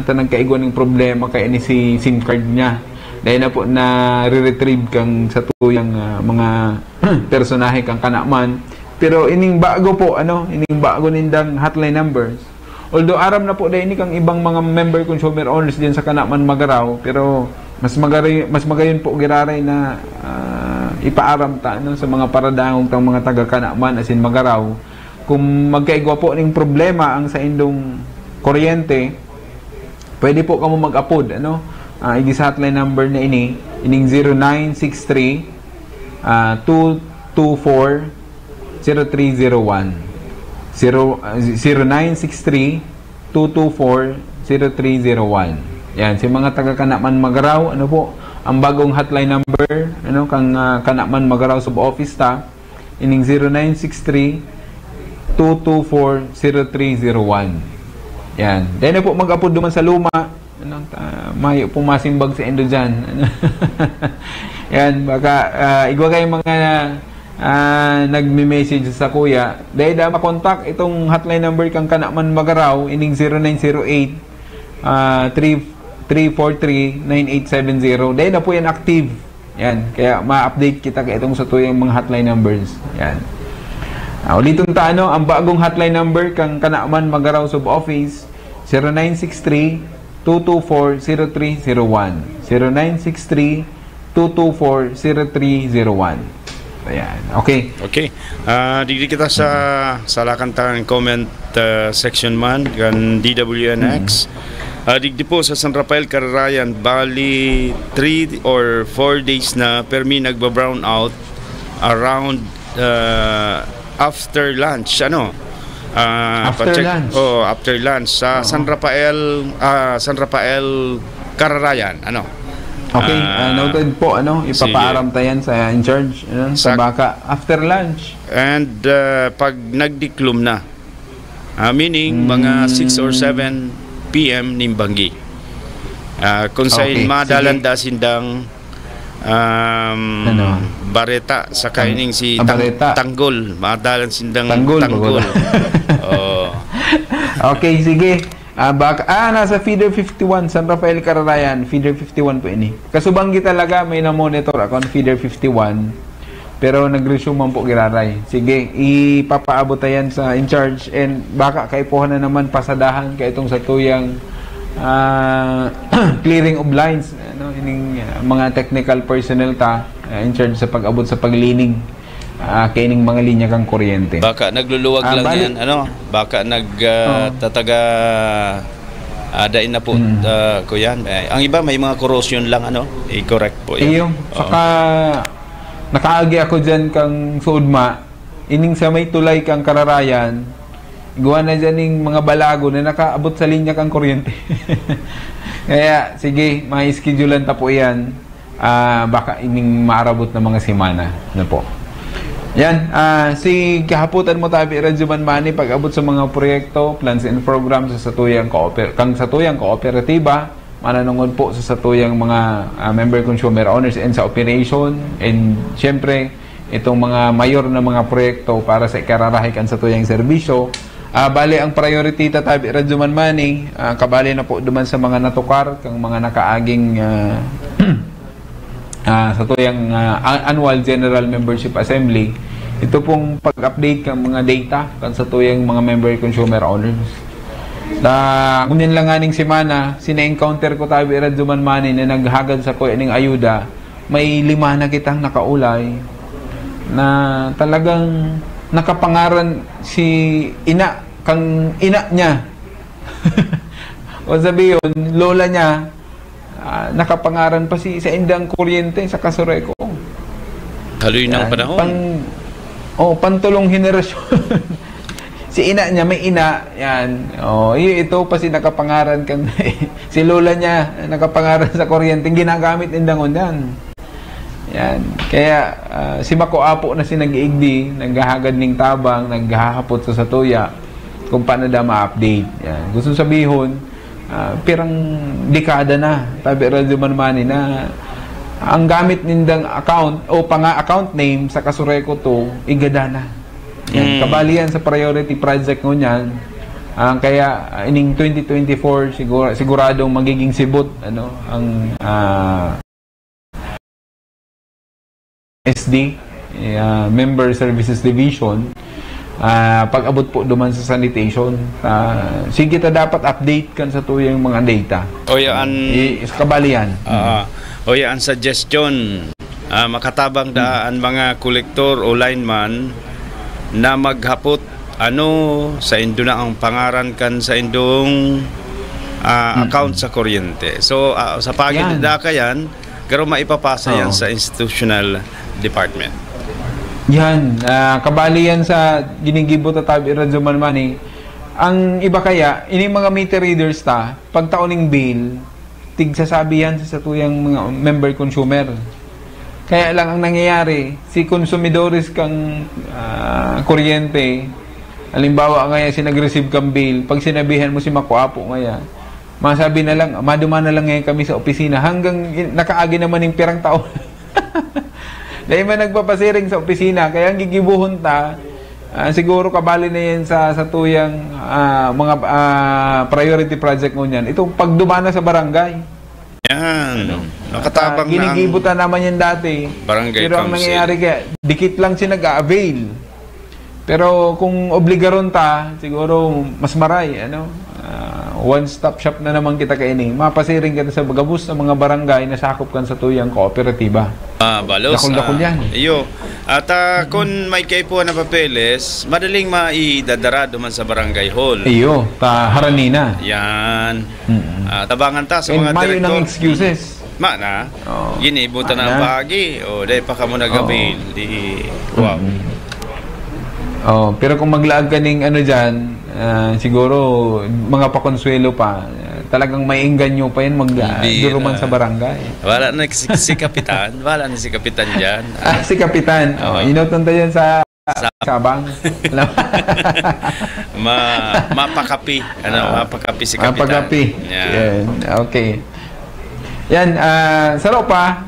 Tanang kaigwan ng problema kaya ni si SIM card niya. Dahil na po na re-retrieve kang sa tuyang mga personahe kang kanaman. Pero ining bago po, ining bago nindang hotline numbers. Although aram na po dahil ni kang ibang mga member consumer owners din sa kanaman magaraw, pero mas magayon po giraray na ipaaram ta sa mga paradangog tang mga taga-kanaman asin magaraw kung magkaigwa po ning problema ang sa indong kuryente, pwede po kamo mag-upload idi sa hotline number na ining 0963-224-0301. 0963-224-0301. Yan, si mga taga Kanaman Magaraw, ano po, ang bagong hotline number, ano, kang Kanaman Magaraw sub-office ta, ining 0963-224-0301. Yan. Dahil na po mag-upload duman sa luma, ano, mayo pong masimbag sa endo dyan. Yan, baka igwa kayong mga nagme-message sa kuya. Dahil na makontak itong hotline number kang Kanaman Magaraw, ining 0908-343-9870. Dahil na po yan active. Yan, kaya ma-update kita kaya itong sa tuyang mga hotline numbers. Yan. Ulitin ta, ano, ang bagong hotline number kang Kanaman Magaraw sub-office, 0963-224-0301. 0963-224-0301. Ayan. Okay. Okay. Digdi kita sa salakantangan comment section man kan DWNX. Digdi po sa San Rafael Cararayan, bali 3 or 4 days na permi nagba-brown out around after lunch, ano? After lunch. Oh, after lunch sa San Rafael Cararayan, ano? Okay, noted po, ano, ipapaaram tayan sa in charge, ano, sa baka after lunch. And pag nagdiklum na, meaning mga 6 or 7 PM nimbanggi. Kung sa madalanda sindang Bareta sa kaining si Tanggol, madalan sindang Tanggol. Oh. Okay, sige. Nasa Feeder 51, San Rafael Cararayan, Feeder 51 po ini. Kasubanggi talaga, may na-monitor ako ng Feeder 51, pero nag-resume man po giraray. Sige, ipapaabot yan sa in-charge, and baka kaipuhan na naman pasadahan kay itong sa tuyang clearing of lines, ano, ining mga technical personnel ta, in-charge sa pag-abot sa paglining kaining mga linya kang kuryente. Baka nagluluwag lang yan, ano? Baka tataga dain na po kuya. Ang iba may mga corrosion lang, ano? I-correct po yan. Iyo, saka nakaagi ako dyan kang suudma, ining sa may tulay kang Cararayan, gawa na dyan yung mga balago na nakaabot sa linya kang kuryente. Kaya sige, ma-schedulean ta po yan, baka ining maarabot na mga semana na po. Yan, si kahaputan mo tabi Radyoman Mani pag-abot sa mga proyekto, plans and programs sa satuyang kooperatiba, mananungod po sa satuyang mga member consumer owners and sa operation, and syempre itong mga mayor na mga proyekto para sa ikararahikan sa tuyang serbisyo. Bali ang priority tabi Radyoman Mani, kabali na po duman sa mga natukar kang mga nakaaging sa tuyang annual general membership assembly. Ito pong pag-update ng mga data kan sa tuyang mga member consumer owners. Ngunyan lang aning semana, sina-encounter ko tabi Radyoman Mani na naghagad sa kuya ning ayuda. May 5 na kitang nakaulay na talagang nakapangaran si ina, kang ina niya. O sabihin, lola niya, nakapangaran pa si sa indang kuryente sa Casureco. Haloy ng panahon. Pantulong henerasyon. Si ina niya, may ina, yan. Ito pa si nakapangaran kang si lola niya, nakapangaran sa kuryente, ginagamit indangon yan. Yan. Kaya si Mako Apo na si nag-iigdi, naghahagad ning tabang, naghahapot sa satuya kung paano da ma-update. Yan. Gusto sabihon, pirang dekada na tabi Radyoman Mani na ang gamit nindang account o account name sa Casureco to igadana. Yan, kabali yan sa priority project ngunyan. Kaya ining 2024 siguradong magiging sibot, ano, ang SD Member Services Division. Pag-abot po duman sa sanitation, sige ta dapat update kan sa tuyang mga data. O yan kabali yan. O yan suggestion, makatabang daan mga kolektor o lineman na maghapot sa indo na ang pangaran kan sa indong account sa kuryente. So sa pagid da kayan, pero maipapasa yan sa institutional department. Yan, kabali yan sa ginigibot at tabi Radyo Manmani. Ang iba kaya, ini mga meter readers ta, pag taoning bill, tigsasabi yan sa tuyang mga member consumer. Kaya lang ang nangyayari, si konsumidores kang kuryente, halimbawa ngaya si nag-receive kang bill, pag sinabihan mo si Makuapo ngaya, masabi na lang, maduma na lang ngayon kami sa opisina, hanggang nakaagi naman yung pirang taon. Dahil man nagpapasiring sa opisina, kaya ang gigibuhon ta, siguro kabali na yan sa tuyang mga priority project mo niyan. Itong pagdumana sa barangay. Yan. Nakatabang na ang ginigibutan naman yan dati. Barangay Pero ang council. nangyayari kaya, dikit lang siya nag-avail. Pero kung obligaron ta, siguro mas maray, one-stop shop na naman kita kainin. Mapasiring kita sa bagabus ng mga barangay na sakop kan sa tuyang kooperatiba. Balos. Dakol-dakol yan. Iyo. At kung may kaipuan na papeles, madaling maidadara duman sa barangay hall. Iyo, haranina. Yan. Tabangan ta sa And mga mayo direktor. ng excuses. Mana, Oh. ginibutan na ang bahagi. O, dahil pa ka mo nag-avail. Wow. Pero kung maglaag ka ng dyan, siguro mga pakonsuelo pa, talagang may engganyo pa yan magduruman sa barangay. Wala na si Kapitan. Wala na si Kapitan dyan. Si Kapitan. Inutunta yan sa Sabang. Mapakapi. Mapakapi si Kapitan. Mapakapi. Yan. Okay. Yan, saro pa,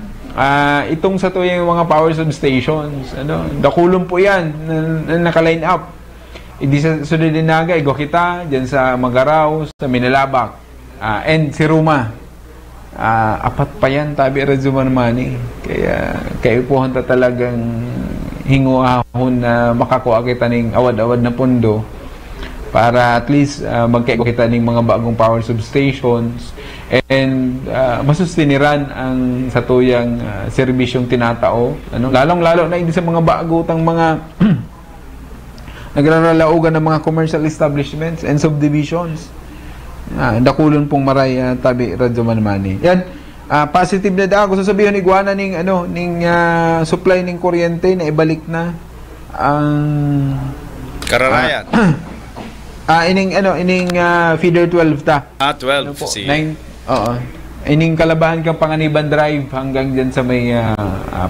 itong sa to yung mga power substations, dakulong po yan na naka-line up. Hindi sa sunod din naga, igo kita, dyan sa Magaraw, sa Minalabak, and si Ruma. Apat pa yan, tabi Radyo Manmani. Kaya kaipuhan ta talagang hinguahon na makakuha kita ng awad-awad na pondo para at least magkaigo kita ng mga bagong power substations and masustiniran ang satuyang serbisyong tinatao. Lalong-lalo na hindi sa mga bagutang mga nagraralaugan ng mga commercial establishments and subdivisions. Dakulon pong maray tabi Radyo Manmani. Yan, positive na da. Gusto sabihin iguana ning supply ning kuryente na ibalik na ang Kararayan. ining feeder 12 ta. 12 si. Ining Kalabahan kang Panganiban Drive hanggang dyan sa may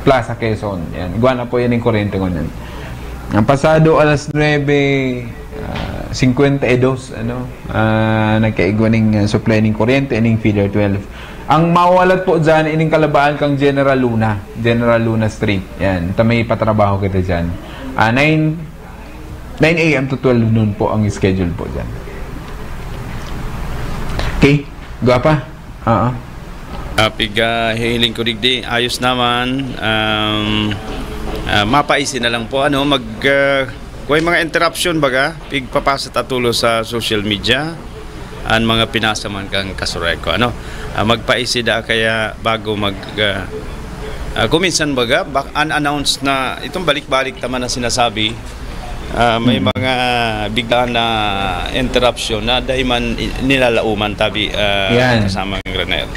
Plaza Quezon. Yan, iguana po yan yung kuryente ngunan. Ang pasado alas 9:52 nagkaigwa ning supply ning kuryente ining feeder 12. Ang mawalat po dyan ining Kalabahan kang General Luna Street. Yan, may patrabaho kita dyan. 9 a.m. to 12 noon po ang schedule po dyan. Okay, guwapa. Hiling ko digdi, ayos naman. Mapaisin na lang po kung mga interruption baga, pigpapasat atulo sa social media ang mga pinasaman kang Kasureko. Magpaisi da kaya bago kuminsan baga, unannounced na itong balik-balik naman na sinasabi, may mga biglaan na interruption na dahil man nilalauman tabi kasamang Granel.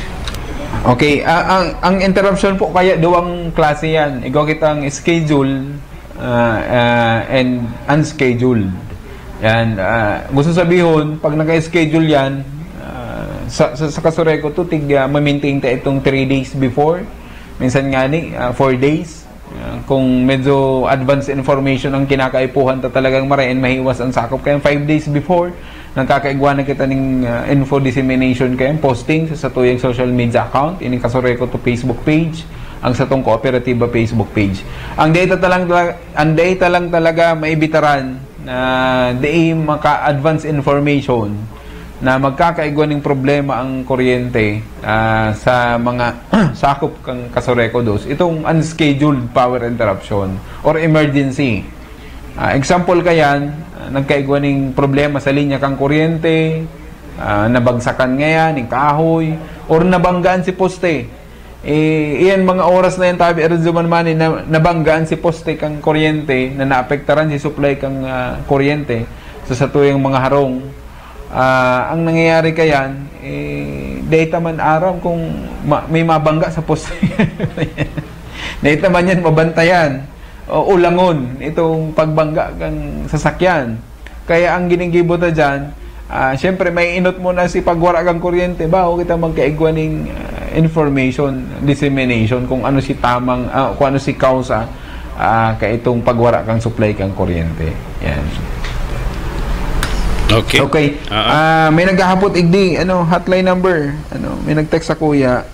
Okay, ang interruption po kaya duwang klase yan. Ikaw kitang schedule and unscheduled. Yan, gusto sabihin, pag naka-schedule yan, sa Kasureko to, ma-maintain ta itong 3 days before. Minsan nga 4 days. Kung medyo advanced information ang kinakaipuhan ta talagang marain, mahiwas ang sakop. Kaya 5 days before, nagkakaigwa na kita ng info dissemination kayo, posting sa tuyang social media account, ining Kasureko to Facebook page, ang sa tong kooperatiba Facebook page. Ang data lang talaga maibitaran na di maka-advance information na magkakaigwa ng problema ang kuryente sa mga sakop kang Kasureko dos. Itong unscheduled power interruption or emergency. Example kayan, nagkaigwa ng problema sa linya kang kuryente, nabagsakan ngayon ng kahoy, or nabanggaan si poste. Iyan mga oras na yan tabi Radyo Manmani na nabanggaan si poste kang kuryente, na naapektaran si supply kang kuryente sa tuyang mga harong. Ang nangyayari kayan, data man aram kung may mabangga sa poste. Naita man yan, mabantayan o ulangon itong pagbangga kang sasakyan. Kaya ang ginigibo ta dyan, siyempre may inot mo na si pagwara kang kuryente ba o kita magkaigwaning information dissemination kung ano si tamang kung ano si kausa kay itong pagwara kang supply kang kuryente. Yan. Okay. May naghahapot igdi hotline number. May nag-text sa kuya.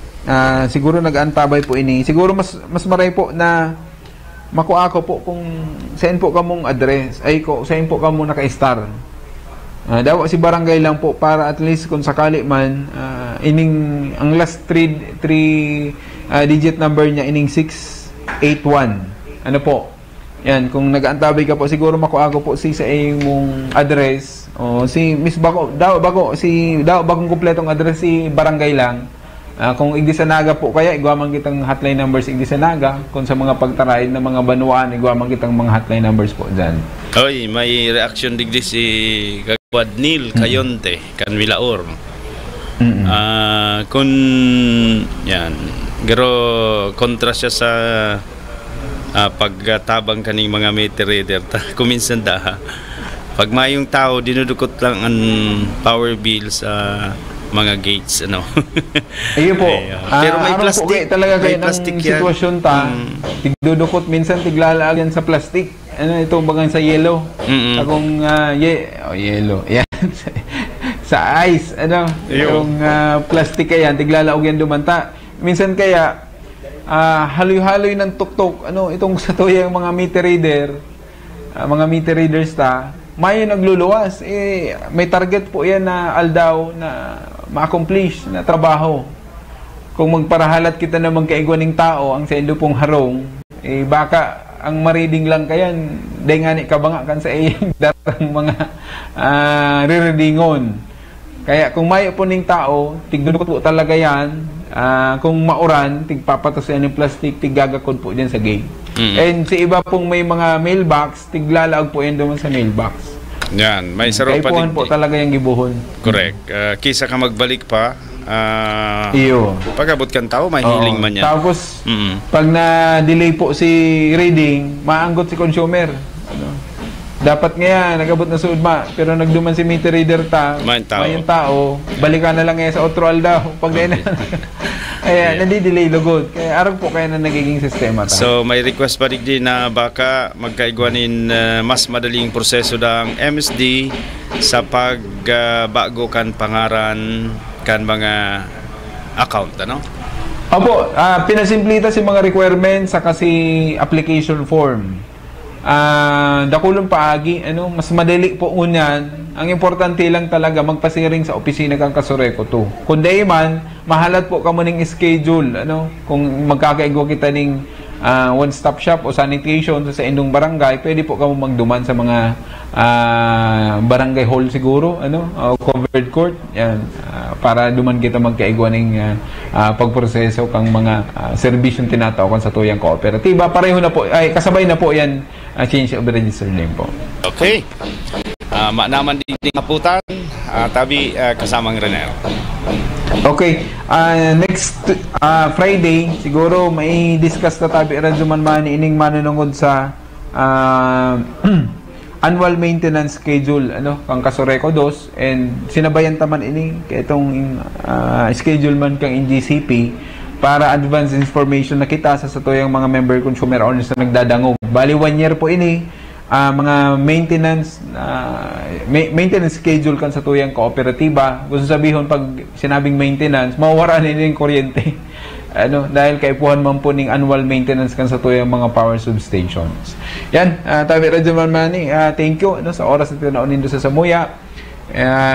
Siguro nag-antabay po ini. Siguro mas maray po na makuha ko po kung saan po kamong address. Saan po kamo naka-star. Daw si barangay lang po para at least kung sakali man ang last 3 digit number niya ining 681. Ano po? Yan, kung nag-aantabay ka po, siguro makuha ko po sa imong address. O si Miss Bako, daw bagong kumpletong address si barangay lang. Kung Igdisanaga po kaya igwaman kitang hotline numbers Igdisanaga. Kung sa mga pagtaraid na mga banuan, igwaman kitang mga hotline numbers po diyan. Oy, may reaction digdi si Kagwad Neil Kayonte, Kanwilaor. Kung yan, garo kontra siya sa pagtabang kaning mga meter reader kuminsan pag mayong tao dinudukot lang ang power bill sa mga gates Iyo po. Pero may plastic talaga kayo ng sitwasyon tigdudukot minsan tiglalagyan sa plastic itong bagang sa yellow kung yellow yan sa ice yung plastic kaya tiglalaog yan dumanta minsan kaya haloy-haloy ng tuktok itong sa tuyang mga meter reader mga meter readers may nagluluwas may target po yan na aldaw na ma-accomplish na trabaho kung magparahalat kita naman kaigwaning tao ang sa endo pong harong baka ang mareading lang kayan dengani kabanga kan sa iyang darang mga rereadingon kaya kung may po ning tao tigdudukot po talaga yan kung mauran, tigpapatos yan yung plastic, tiggagakod po dyan sa gate. And sa iba pong may mga mailbox, tiglalaag po yan doon sa mailbox. Yan, may sarap pa din. po talaga yung gibuhon. Correct. Kisa ka magbalik pa, iyo. Pag-abot kang tao, may healing man yan. Tapos, pag na-delay po si reading, maanggot si consumer. Dapat nga nagabot na suod pero nagduman si meter reader may tao balikan na lang sa otro aldaw pag kaya nadi-delay lugod kaya araw po kaya na nagiging sistema so may request pa din na baka magkaigwanin mas madaling proseso ng MSD sa pagbago kan pangaran kan mga account Opo, pinasimplita si mga requirements sa kasi application form. Dakulong paagi mas madali po unyan ang importante lang talaga magpasiring sa opisina kang Kasureko 2 kundi man mahalat po kamo ning schedule kung magkakaigwa kita ning one stop shop o sanitation sa indong barangay pwede po kamo magduman sa mga barangay hall siguro covered court yan para duman kita magkaigwa ning pagproseso kang mga serbisyong tinatawag sa tuyang kooperatiba pareho na po ay kasabay na po yan change of register name po. Okay. Naman din kaputan tabi kasamang Renel. Okay. Next Friday siguro may discuss na tabi Radzuman Mani ining manunungod sa annual maintenance schedule kang Kasureko 2 and sinabayan taman ini kay itong schedule man kang NGCP para advance information na kita sa tuyang mga member consumer owners na nagdadangog. Bali 1 year po ini mga maintenance schedule kan sa tuyang kooperatiba. Gusto sabihin pag sinabing maintenance, mawawala na yung kuryente. Dahil kaipuhan man po ning annual maintenance kan sa tuyang mga power substations. Yan, tabi Radzuman Mani, thank you sa oras na tinaunin doon sa Samuya.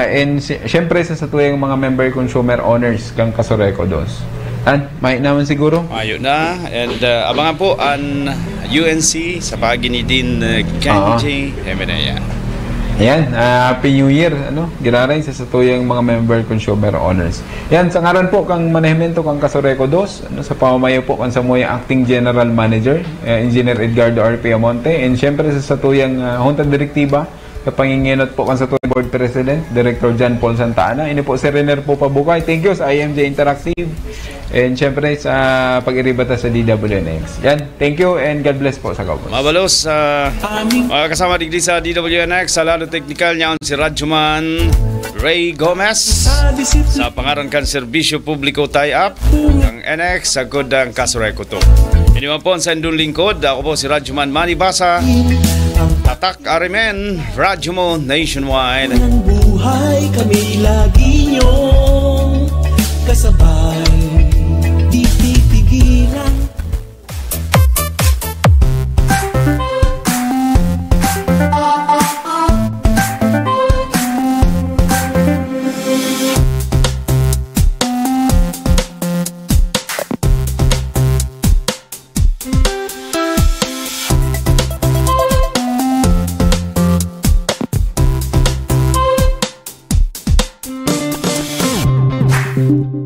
And syempre sa tuyang mga member consumer owners kang Kasureko 2. May naman siguro. Ayun na. And abangan po ang UNC sa pagi ni Dean Kenji Hemenea. Ayan, Happy New Year. Giraray sa tuyang mga member consumer owners. Yan, sa ngaran po kang manahimento kang Kasureko 2, sa pamamayo po kang Samuya Acting General Manager, Engineer Edgardo R. Piamonte, and syempre sa tuyang Junta Direktiba Kapanginginot po kan sa Board President, Director John Paul Santa Ana. Ini po si Renner po Pabukay. Thank you sa IMJ Interactive. And syempre sa pag-iribata sa DWNX. Yan, thank you and God bless po sa kaupos. Mabalos, kasama digdi sa DWNX, sa lalo technical niya si Radyoman Ray Gomez. Sa pangaran kan Serbisyo Publiko tie-up, ang NX, sagod ang Kasureko to. Ini man po sa indong lingkod, ako po si Radyoman Manny Basa. Tatak Arimen, Radyo mo nationwide. Ang buhay kami lagi niyong kasabay, di titigilan. Thank you.